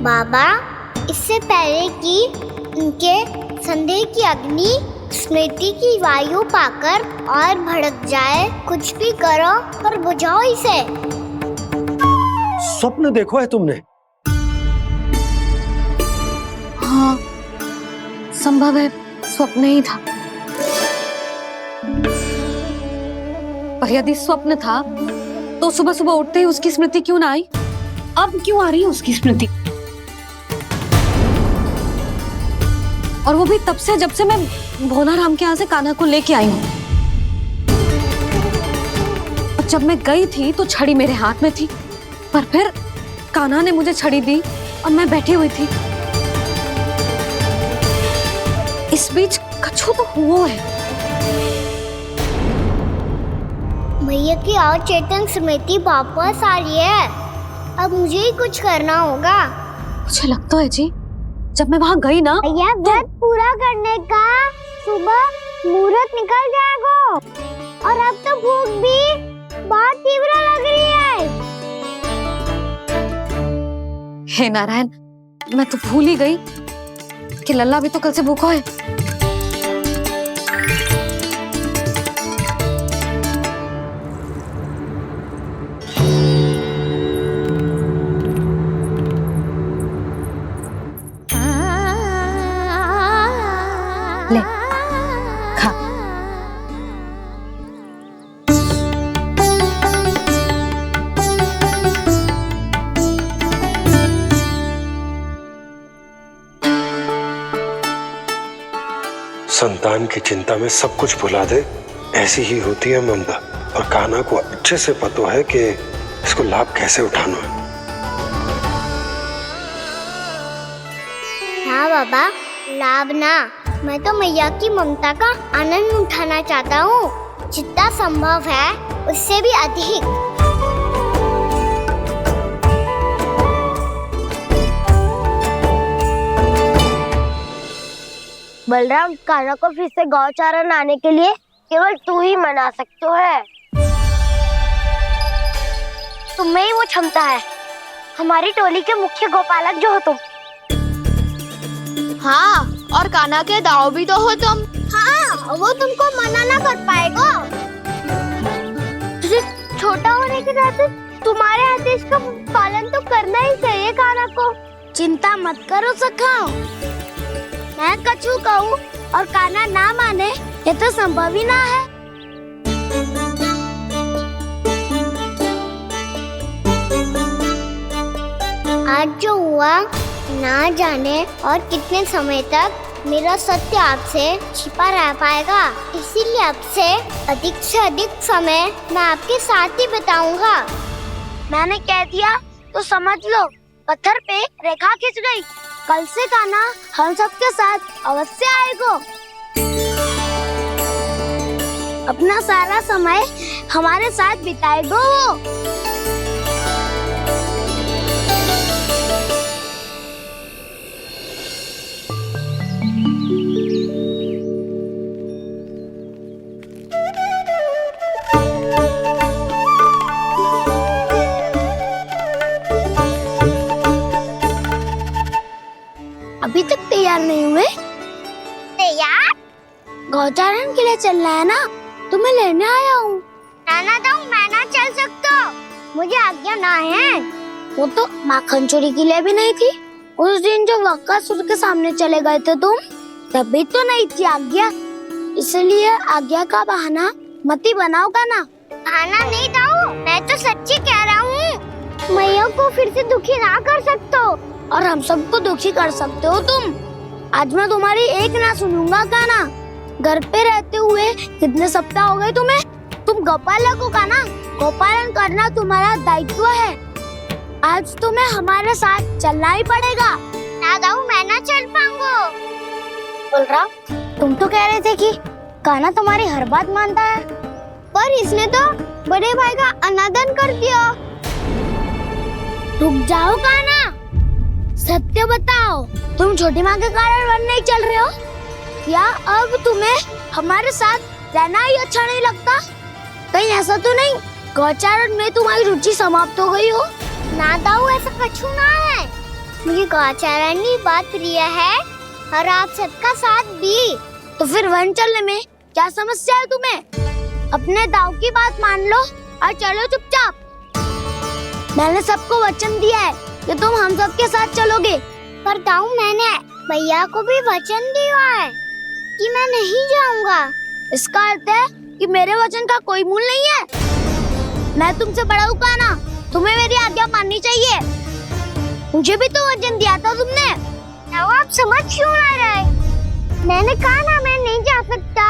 बाबा, इससे पहले कि उनके संदेह की अग्नि स्मृति की वायु पाकर और भड़क जाए, कुछ भी करो पर बुझाओ इसे। स्वप्न देखो है तुमने? हाँ, संभव है स्वप्न ही था। पर यदि स्वप्न था तो सुबह सुबह उठते ही उसकी स्मृति क्यों ना आई? अब क्यों आ रही है उसकी स्मृति? और वो भी तब से जब से मैं भोलाराम के यहाँ से कान्हा को लेके आई हूँ। जब मैं गई थी तो छड़ी मेरे हाथ में थी, पर फिर कान्हा ने मुझे छड़ी दी और मैं बैठी हुई थी। इस बीच कछु तो हुआ है। भैया की अचेतन स्मृति वापस आ रही है। अब मुझे ही कुछ करना होगा। मुझे लगता है जी, जब मैं वहाँ गई ना, भैया व्रत पूरा करने का सुबह मुहूर्त निकल जाएगा और अब तो भूख भी बहुत तीव्र लग रही है। हे नारायण, मैं तो भूल ही गई कि लल्ला भी तो कल से भूखा है। ले, खा। संतान की चिंता में सब कुछ भुला दे, ऐसी ही होती है ममता। और कान्हा को अच्छे से पता है कि इसको लाभ कैसे उठाना है। हाँ बाबा, लाभ ना, मैं तो मैया की ममता का आनंद उठाना चाहता हूँ, जितना संभव है उससे भी अधिक। बलराम, कान्हा को फिर से गौचारण आने के लिए केवल तू ही मना सकते है। तुम्हें ही वो क्षमता है, हमारी टोली के मुख्य गोपालक जो हो तुम। हाँ, और कान्हा के दाव भी तो हो तुम। हाँ, वो तुमको मना ना कर पाएगा। तुझे छोटा होने के नाते तुम्हारे आदेश का पालन तो करना ही चाहिए कान्हा को। चिंता मत करो सखा, मैं कछु कहूँ और कान्हा ना माने, ये तो संभव ही ना है। आज जो हुआ ना जाने और कितने समय तक मेरा सत्य आपसे छिपा रह पाएगा, इसीलिए आपसे अधिक से अधिक समय मैं आपके साथ ही बिताऊंगा। मैंने कह दिया तो समझ लो, पत्थर पे रेखा खींच गई। कल से कान्हा हम सबके साथ अवश्य आएगा। अपना सारा समय हमारे साथ बिताएगा वो। अभी तक तैयार नहीं हुए? तैयार? गौचारण के लिए चलना है ना, तुम्हें लेने आया हूँ। नाना तो मैं ना चल सकता, मुझे आज्ञा ना है। वो तो माखन चोरी के लिए भी नहीं थी। उस दिन जो वक्कासुर के सामने चले गए थे तुम, तभी तो नहीं थी आज्ञा। इसलिए आज्ञा का बहाना मत ही बनाओगा ना। बहाना नहीं था, मैं तो सच्ची कह रहा हूँ। मैया को फिर से दुखी ना कर सकते हो और हम सबको दुखी कर सकते हो तुम। आज मैं तुम्हारी एक ना सुनूंगा कान्हा। घर पे रहते हुए कितने सप्ताह हो गए तुम्हें? तुम गोपालक हो का ना? गोपालन करना तुम्हारा दायित्व है। आज तुम्हें हमारे साथ चलना ही पड़ेगा। ना दाऊ, मैं ना चल पाऊंगा। बोल रहा, तुम तो कह रहे थे कि कान्हा तुम्हारी हर बात मानता है, पर इसने तो बड़े भाई का अनादर कर दिया। रुक जाओ कान्हा, सत्य बताओ, तुम छोटी माँ के कारण वन नहीं चल रहे हो? क्या अब तुम्हें हमारे साथ रहना ही अच्छा नहीं लगता? कहीं ऐसा तो नहीं गौचारण में तुम्हारी रुचि समाप्त हो गई हो? ना दाऊ, ऐसा कछु ना है। मुझे गौचारण की बात प्रिय है और आप सबका साथ भी। तो फिर वन चलने में क्या समस्या है तुम्हें? अपने दाऊ की बात मान लो और चलो चुपचाप। मैंने सबको वचन दिया है कि तुम हम सबके साथ चलोगे। पर दाऊ, मैंने भैया को भी वचन दिया है कि मैं नहीं जाऊंगा। इसका अर्थ है कि मेरे वचन का कोई मूल नहीं है। मैं तुमसे बड़ा हूँ कान्हा, तुम्हें मेरी आज्ञा माननी चाहिए। मुझे भी तो वचन दिया था तुमने। दाऊ, आप समझ क्यों आ रहे? मैंने कहा ना, मैं नहीं जा सकता।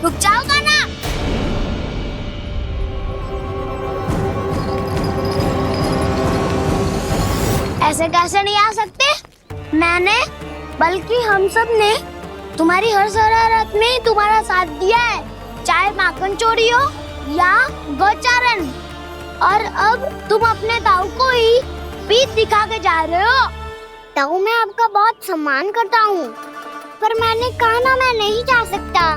रुक जाओ कान्हा। ऐसे कैसे नहीं आ सकते? मैंने बल्कि हम सब ने तुम्हारी हर शरारत में तुम्हारा साथ दिया है, चाहे माखन चोरी हो या गोचारण। और अब तुम अपने दाऊ को ही पीठ दिखा के जा रहे हो। दाऊ, मैं आपका बहुत सम्मान करता हूँ, पर मैंने कहा ना, मैं नहीं जा सकता।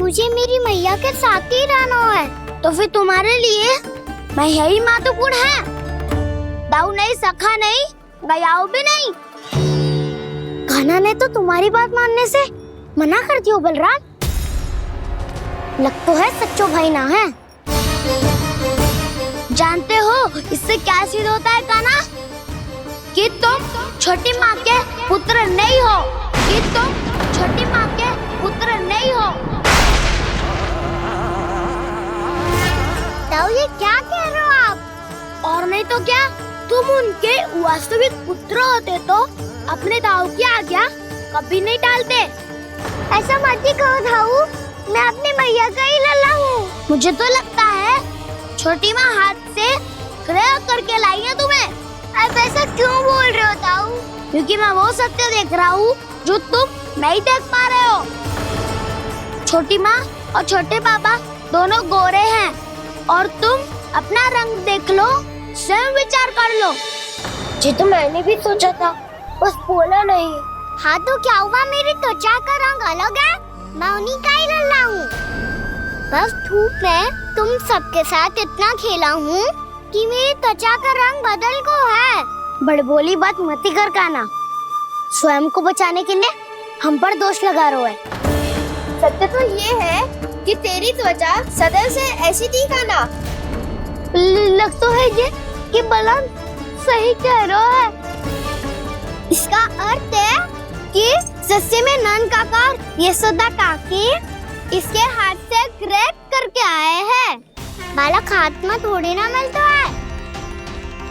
मुझे मेरी मैया के साथ ही रहना है। तो फिर तुम्हारे लिए मैं यही महत्वपूर्ण है। दाऊ नहीं, सखा नहीं, गयाऊ भी नहीं। कान्हा ने तो तुम्हारी बात मानने से मना कर दिया बलराम। लग तो है सच्चो भाई ना है। जानते हो इससे क्या सिद्ध होता है कान्हा? कि तुम छोटी माँ के पुत्र नहीं हो, कि तुम छोटी माँ के पुत्र नहीं हो। दाऊ, ये क्या कह रहे हो आप? और नहीं तो क्या, तुम उनके वास्तविक पुत्र होते तो अपने दाऊ की आज्ञा कभी नहीं टालते। ऐसा मत ही कहो दाऊ, मैं अपनी मैया का ही लल्ला हूँ। मुझे तो लगता है छोटी माँ हाथ से ग्रह करके लाई है तुम्हें। अब ऐसा क्यों बोल रहे हो दाऊ? क्योंकि मैं वो सत्य देख रहा हूँ जो तुम नहीं देख पा रहे हो। छोटी माँ और छोटे बाबा दोनों गोरे हैं और तुम अपना रंग देख लो, स्वयं विचार कर लो। जी तो मैंने भी सोचा था, बस बोला नहीं। हाँ तो क्या हुआ, मेरी त्वचा का रंग अलग है, मैं उन्हीं का ही लल्ला हूँ। बस धूप में तुम सबके साथ इतना खेला हूँ कि मेरी त्वचा का रंग बदल को है। बड़बोली बात मत कर कान्हा, स्वयं को बचाने के लिए हम पर दोष लगा रहे है। सत्य तो ये है कि तेरी त्वचा सदैव से ऐसी थी कान्हा। लग तो है ये कि बलराम सही कह रहा है। इसका अर्थ है कि सस्य में नन काका यशोदा काकी इसके हाथ से ग्रेप करके आए हैं। बालक हाथ में थोड़ी ना मिलता है।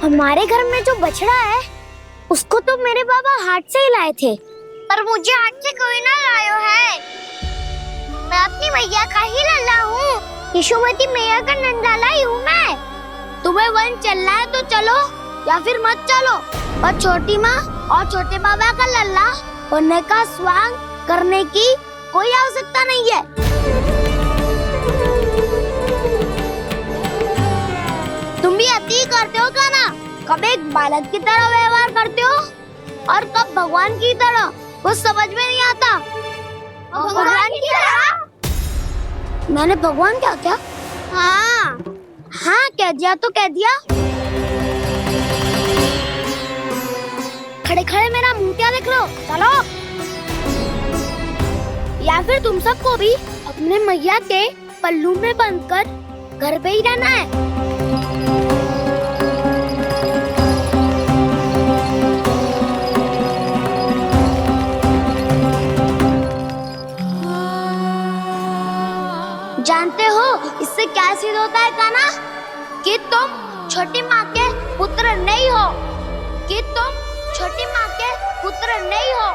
हमारे घर में जो बछड़ा है उसको तो मेरे बाबा हाथ से ही लाए थे, पर मुझे हाथ से कोई ना लायो है। मैं अपनी मैया का ही लल्ला हूँ, यशोमती मैया का नंदाला ही हूँ मैं। तुम्हें वन चलना है तो चलो या फिर मत चलो, और छोटी माँ और छोटे बाबा का लल्ला होने का स्वांग करने की कोई आवश्यकता नहीं है। तुम भी अति करते हो कान्हा, कब एक बालक की तरह व्यवहार करते हो और कब भगवान की तरह, कुछ समझ में नहीं आता। भगवान की तरह? मैंने भगवान क्या क्या? हाँ हाँ कह दिया तो कह दिया। खड़े खड़े मेरा मुंह क्या देख लो, चलो। या फिर तुम सबको भी अपने मैया के पल्लू में बंधकर घर पे ही रहना है। जानते हो इससे क्या सिद्ध होता है कान्हा? कि तुम छोटी माँ के पुत्र नहीं हो, कि तुम छोटी माँ के पुत्र नहीं हो।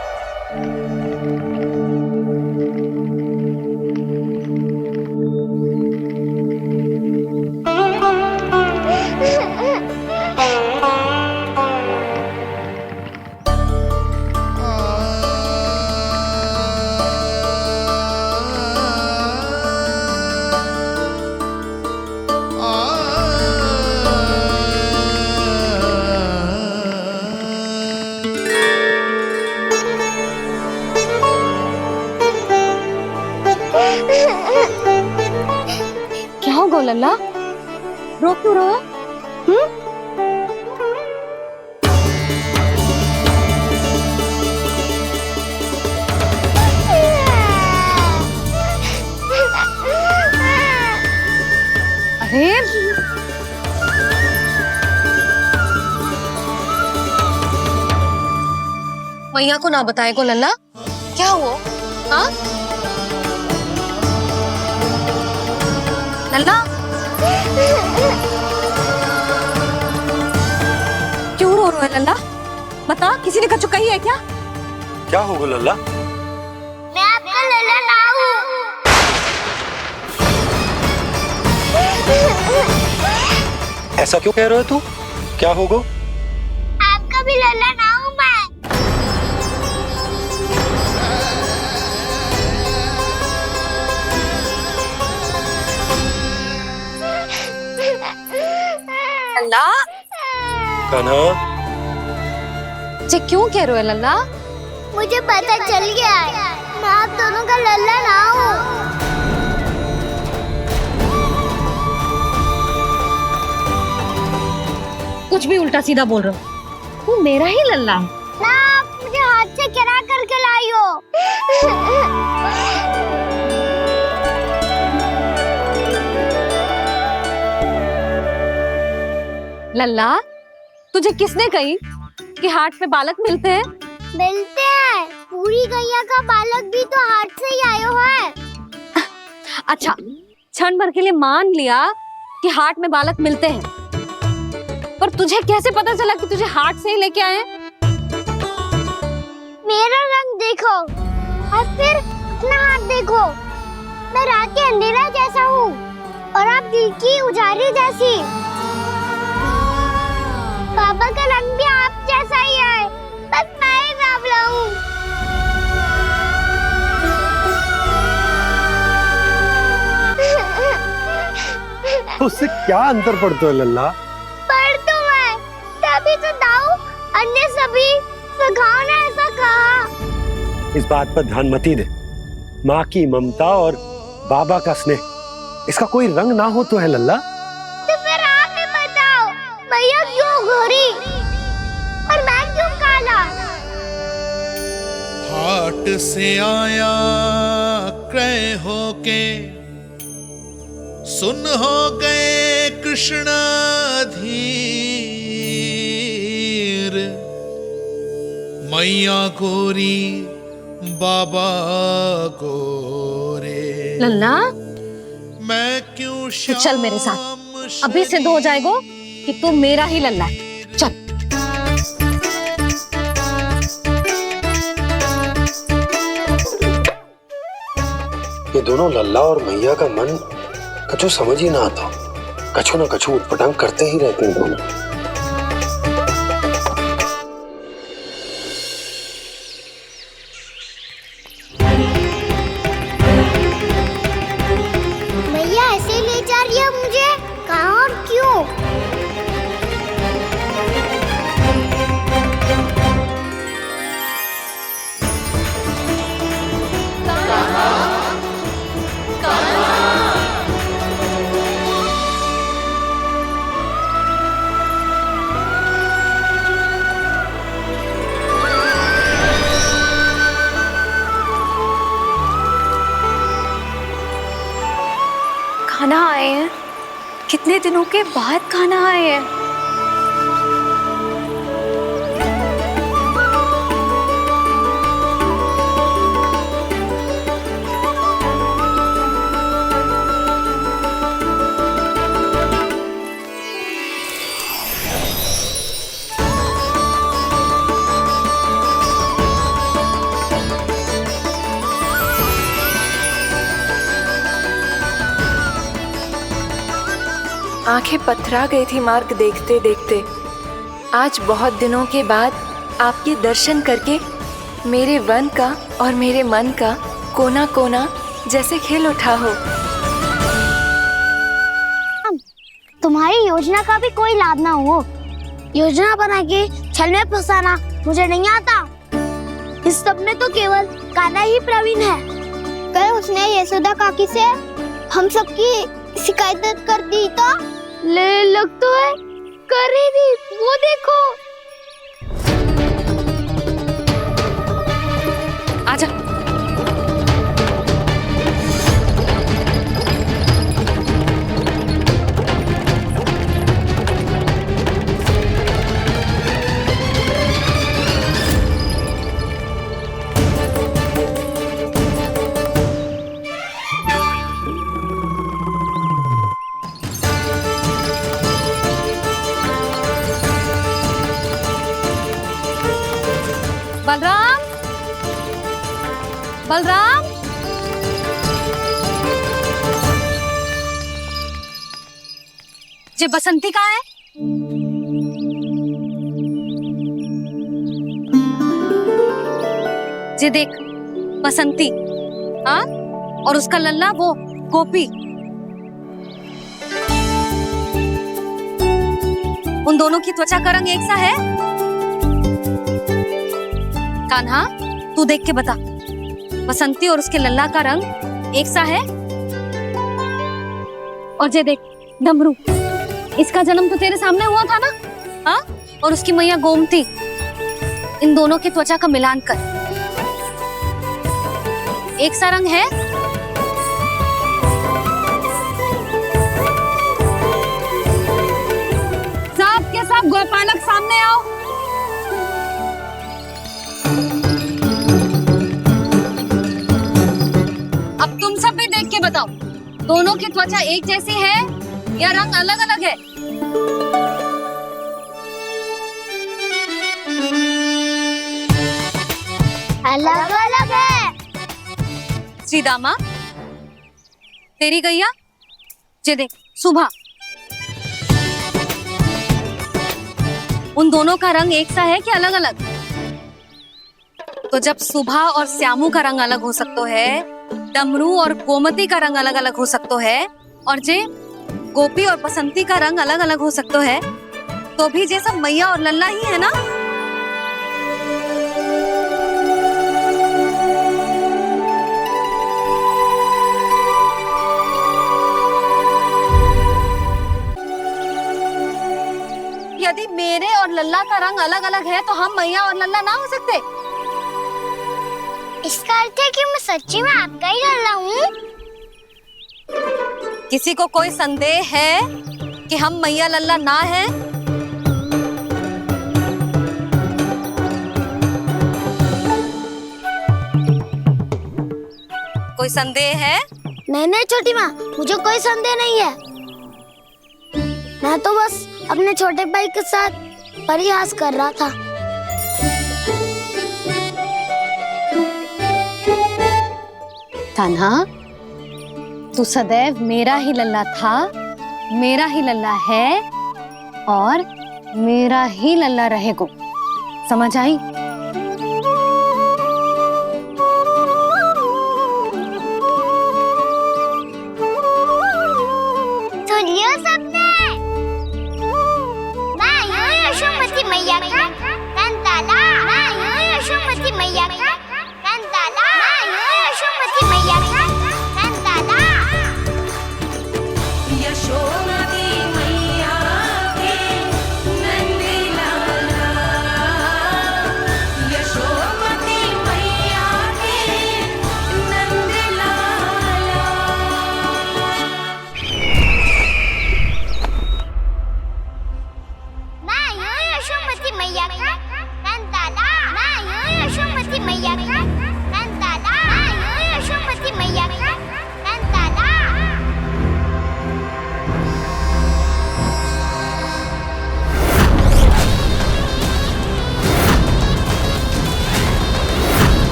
क्या होगा लल्ला? रो क्यों रहो? अरे मैया को ना बताए को लल्ला? क्या हुआ? हाँ लल्ला? क्यों रो रहा है लल्ला? बता, किसी ने कछु कही है क्या? क्या होगा लल्ला? मैं आपका लल्ला ना हूँ। ऐसा क्यों कह रहे हो तू? क्या होगा? आपका भी लल्ला ना हूँ मैं। लल्ला? कान्हा, जे क्यों कह रहे हो लल्ला? मुझे पता चल गया है, मैं आप दोनों का लल्ला ना हूँ। कुछ भी उल्टा सीधा बोल रहे हो। तू मेरा ही लल्ला है। ना, आप मुझे हाथ से गिरा करके लाई हो। लल्ला, तुझे किसने कही कि हाट में बालक मिलते हैं? मिलते हैं। पूरी गैया का बालक भी तो हाट से ही आयो है। अच्छा, क्षण भर के लिए मान लिया कि हाट में बालक मिलते हैं, पर तुझे कैसे पता चला कि तुझे हाट से ही लेके आए? मेरा रंग देखो और फिर अपना हाथ देखो। मैं रात के अंधेरा जैसा हूँ और आप दिल की उजाली जैसी। पापा का रंग भी आप जैसा ही है, बस मैं ही बावला हूँ। उससे क्या अंतर पड़ता है लल्ला? पर तो मैं तभी तो दाऊ अन्य सभी सुखाओ ने ऐसा कहा। इस बात पर ध्यान मत ही दे। माँ की ममता और बाबा का स्नेह, इसका कोई रंग ना हो तो है लल्ला? तो फिर आप ही बताओ, भैया क्यों गोरी और मैं क्यों काला? हाट से आया क्रय होके, सुन हो गए कृष्ण धीर। मैया गोरी बाबा गोरे। लल्ला, मैं क्यों तू चल मेरे साथ। अभी सिद्ध हो जाएगा कि तू मेरा ही लल्ला है। चल। ये दोनों लल्ला और मैया का मन कछु समझ ही ना आता। कछु ना कछु उटपटांग करते ही रहते हैं दोनों। भैया ऐसे ले जा रही है मुझे, कहाँ और क्यों? खाना आए हैं, कितने दिनों के बाद खाना आए हैं। आंखें पथरा गई थी मार्ग देखते देखते। आज बहुत दिनों के बाद आपके दर्शन करके मेरे वन का और मेरे मन का कोना कोना जैसे खिल उठा हो। तुम्हारी योजना का भी कोई लाभ ना हो। योजना बना के छल में फंसाना मुझे नहीं आता। इस सब में तो केवल कान्हा ही प्रवीण है। कल उसने यशोदा काकी से हम सबकी शिकायत कर दी तो लग तो है कर रही थी, वो देखो। आजा। बलराम, बलराम, जे बसंती कहाँ है? जे देख बसंती, हाँ, और उसका लल्ला वो गोपी। उन दोनों की त्वचा का रंग एक सा है? कान्हा, तू देख के बता, बसंती और उसके लल्ला का रंग एक सा है? और जे देख डमरू, इसका जन्म तो तेरे सामने हुआ था ना? हाँ? और उसकी मैया गोमती, इन दोनों की त्वचा का मिलान कर, एक सा रंग है? सब के सब गोपालक सामने आओ। अब तुम सब भी देख के बताओ, दोनों की त्वचा एक जैसी है या रंग अलग अलग है? अलग अलग है। श्रीदामा, तेरी गैया, जे देख सुभा, उन दोनों का रंग एक सा है कि अलग अलग? तो जब सुभा और श्यामू का रंग अलग हो सकता है, डमरू और गोमती का रंग अलग अलग हो सकता है, और जे गोपी और बसंती का रंग अलग अलग हो सकता है, तो भी जे सब मैया और लल्ला ही है ना? यदि मेरे और लल्ला का रंग अलग अलग है तो हम मैया और लल्ला ना हो सकते? इसका अर्थ है कि मैं सच्ची में आपका ही लल्ला हूँ? किसी को कोई संदेह है कि हम मैया लल्ला ना हैं? कोई संदेह है? नहीं नहीं छोटी माँ, मुझे कोई संदेह नहीं है। मैं तो बस अपने छोटे भाई के साथ परिहास कर रहा था। कान्हा, तू सदैव मेरा ही लल्ला था, मेरा ही लल्ला है और मेरा ही लल्ला रहेगा। समझ आई? सुनियो सबने, मैं हूँ यशोमती मैया का कंताला। मैं हूँ यशोमती मैया का कंताला। मैं हूँ यशोमती मैया का कंताला। यशोमती मैया के नंदी लाला, यशोमती मैया के नंदी लाला।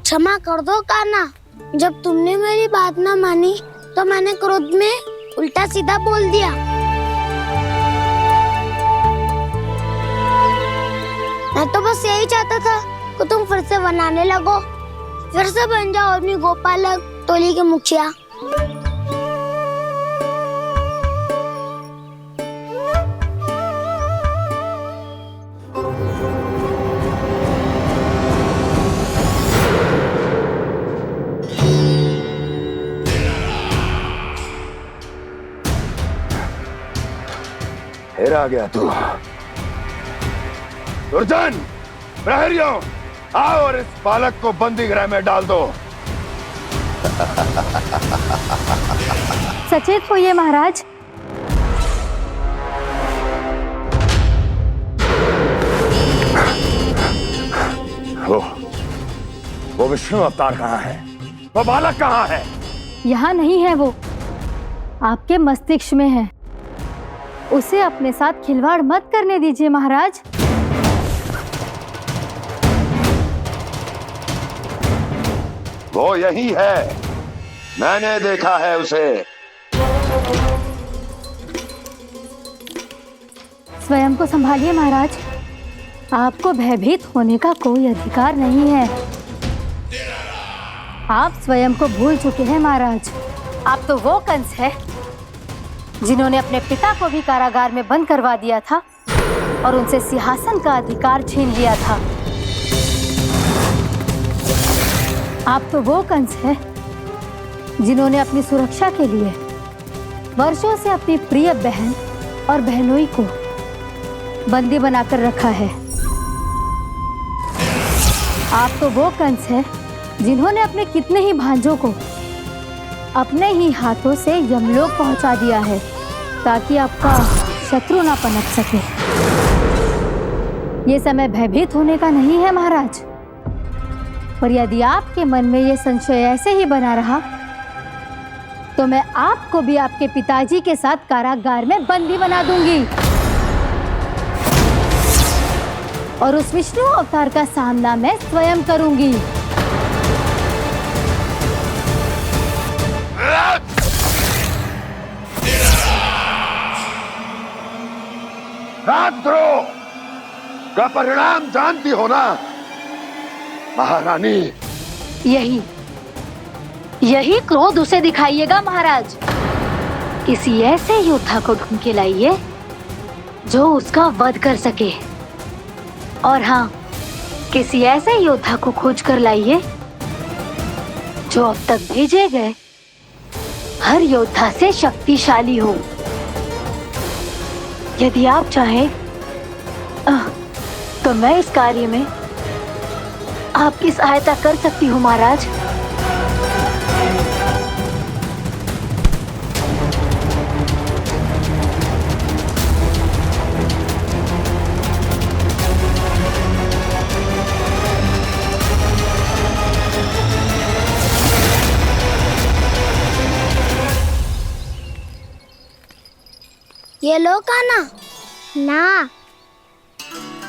क्षमा कर दो कान्हा। जब तुमने मेरी बात ना मानी तो मैंने क्रोध में उल्टा सीधा बोल दिया। मैं तो बस यही चाहता था कि तुम फिर से बनाने लगो, फिर से बन जाओ अपनी गोपालक टोली के मुखिया। फिर आ गया तू। दुर्जन, प्रहरियों, आओ और इस बालक को बंदी गृह में डाल दो। सचेत होइए महाराज। वो विष्णु अवतार कहाँ है? वो बालक कहाँ है? यहाँ नहीं है वो, आपके मस्तिष्क में है। उसे अपने साथ खिलवाड़ मत करने दीजिए महाराज। वो यही है, मैंने देखा है उसे। स्वयं को संभालिए महाराज, आपको भयभीत होने का कोई अधिकार नहीं है। आप स्वयं को भूल चुके हैं महाराज। आप तो वो कंस है जिन्होंने अपने पिता को भी कारागार में बंद करवा दिया था और उनसे सिंहासन का अधिकार छीन लिया था। आप तो वो कंस है जिन्होंने अपनी सुरक्षा के लिए वर्षों से अपनी प्रिय बहन और बहनोई को बंदी बनाकर रखा है। आप तो वो कंस है जिन्होंने अपने कितने ही भांजों को अपने ही हाथों से यमलोक पहुंचा दिया है ताकि आपका शत्रु ना पनप सके। ये समय भयभीत होने का नहीं है महाराज, पर यदि आपके मन में ये संशय ऐसे ही बना रहा तो मैं आपको भी आपके पिताजी के साथ कारागार में बंदी बना दूंगी और उस विष्णु अवतार का सामना मैं स्वयं करूंगी। राजद्रोह का परिणाम जानती हो ना महारानी? यही क्रोध उसे दिखाइएगा महाराज। किसी ऐसे योद्धा को ढूंढ के लाइए जो उसका वध कर सके, और हाँ, किसी ऐसे योद्धा को खोज कर लाइए जो अब तक भेजे गए हर योद्धा से शक्तिशाली हो। यदि आप चाहें तो मैं इस कार्य में आपकी सहायता कर सकती हूँ महाराज। ये लो कान्हा। ना,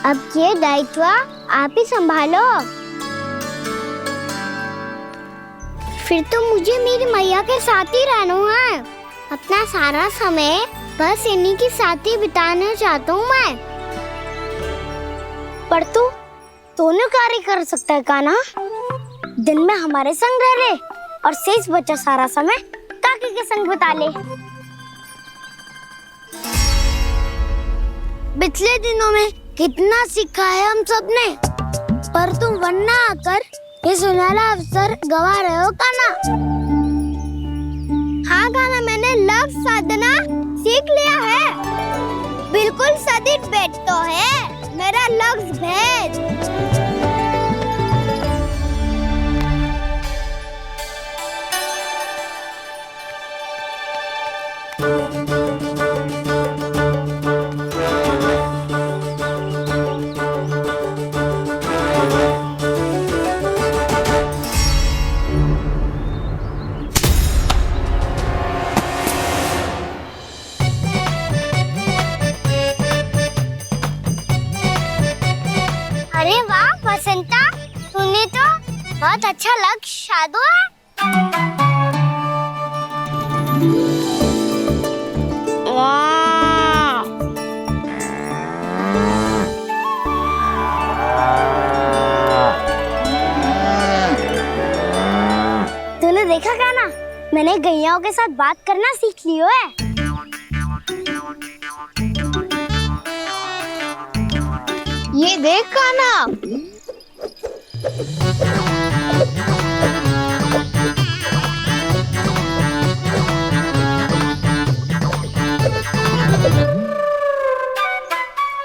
अब ये दायित्व आप ही संभालो। फिर तो मुझे मेरी मैया के साथ ही रहना है। अपना सारा समय बस इन्हीं के साथ ही बिताना चाहता हूँ मैं। पर तू दोनों कार्य कर सकता है कान्हा। दिन में हमारे संग रह ले और शेष बचा सारा समय काकी के संग बिता ले। पिछले दिनों में कितना सीखा है हम सबने, पर तुम वरना आकर ये सुनहरा अवसर गवा रहे हो कान्हा। हाँ कान्हा, मैंने लक्ष्य साधना सीख लिया है। बिल्कुल सदित भेद तो है मेरा लक्ष्य भेद। बहुत अच्छा लग शादू है। वाह! तूने देखा कान्हा, मैंने गैयाओं के साथ बात करना सीख लियो है। ये देख कान्हा,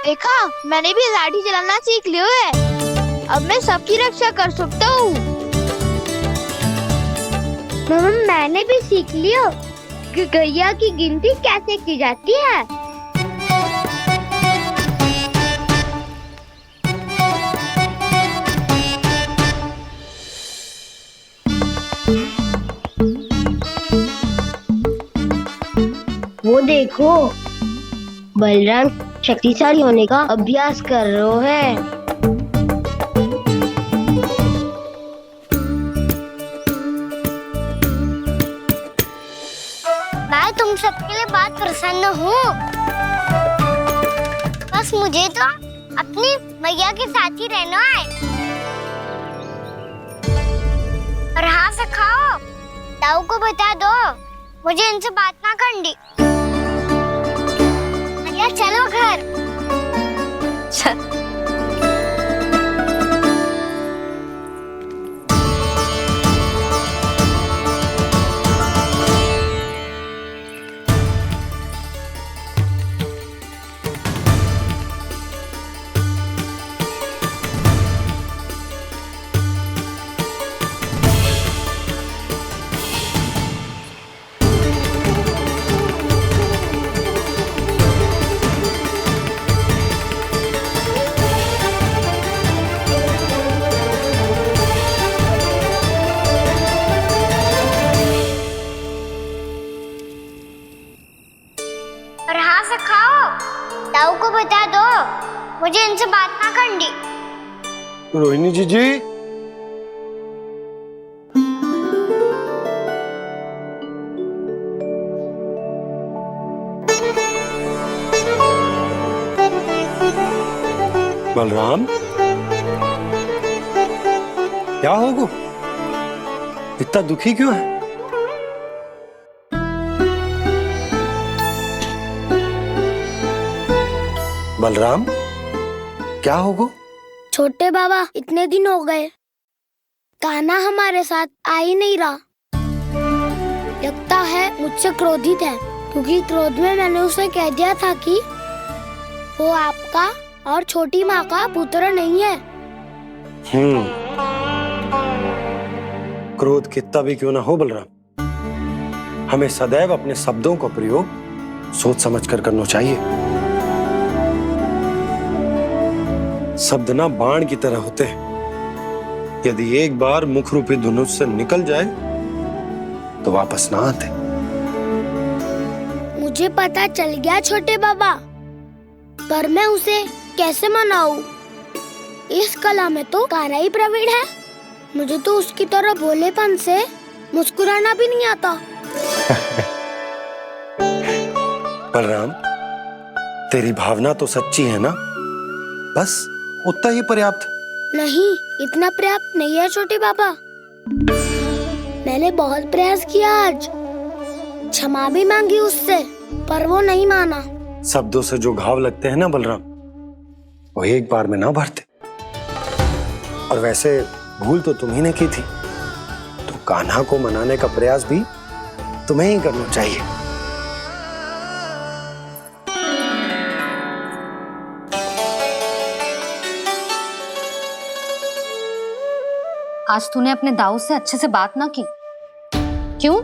देखा, मैंने भी लाठी चलाना सीख लियो है। अब मैं सबकी रक्षा कर सकता हूँ। मैंने भी सीख लियो कि गैया की गिनती कैसे की जाती है। वो देखो, बलराम शक्तिशाली होने का अभ्यास कर रहे हैं। मैं तुम सबके लिए बहुत प्रसन्न हूँ। बस मुझे तो अपनी मैया के साथ ही रहना है। और हाँ से खाओ, ताऊ को बता दो मुझे इनसे बात ना करनी। मैया चलो घर। चल। और हाँ से खाओ, ताऊ को बता दो मुझे इनसे बात ना करनी। रोहिणी जी बलराम, क्या होगा? इतना दुखी क्यों है? बलराम, क्या होगा? छोटे बाबा, इतने दिन हो गए, कान्हा हमारे साथ आ ही नहीं रहा। लगता है मुझसे क्रोधित है, क्योंकि क्रोध में मैंने उसे कह दिया था कि वो आपका और छोटी माँ का पुत्र नहीं है। क्रोध कितना भी क्यों ना हो बलराम, हमें सदैव अपने शब्दों का प्रयोग सोच समझ कर करना चाहिए। शब्द ना बाण की तरह होते हैं, यदि एक बार मुख रूपी धनुष से निकल जाए तो वापस ना आते। मुझे पता चल गया छोटे बाबा, पर मैं उसे कैसे मनाऊं? इस कला में तो कान्हा ही प्रवीण है। मुझे तो उसकी तरह भोलेपन से मुस्कुराना भी नहीं आता। बलराम, तेरी भावना तो सच्ची है ना? बस उतना ही पर्याप्त। नहीं, इतना पर्याप्त नहीं है छोटे बाबा। मैंने बहुत प्रयास किया आज, क्षमा भी मांगी उससे, पर वो नहीं माना। शब्दों से जो घाव लगते हैं ना बलराम, वो एक बार में ना भरते। और वैसे भूल तो तुम्ही ने की थी, तो कान्हा को मनाने का प्रयास भी तुम्हें ही करना चाहिए। आज तूने अपने दाऊ से अच्छे से बात ना की, क्यों?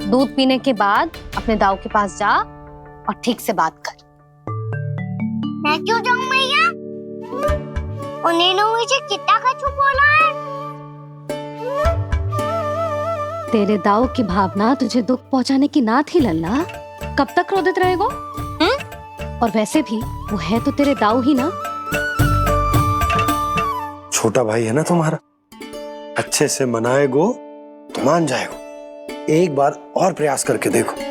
दूध पीने के बाद अपने दाऊ के पास जा और ठीक से बात कर। मैं क्यों जाऊं मैया? उन्होंने मुझे कितना कछु बोला है। तेरे दाऊ की भावना तुझे दुख पहुंचाने की ना थी लल्ला। कब तक क्रोधित रहेगा? और वैसे भी वो है तो तेरे दाऊ ही ना। छोटा भाई है ना तुम्हारा, अच्छे से मनाएगो तो मान जाएगो। एक बार और प्रयास करके देखो।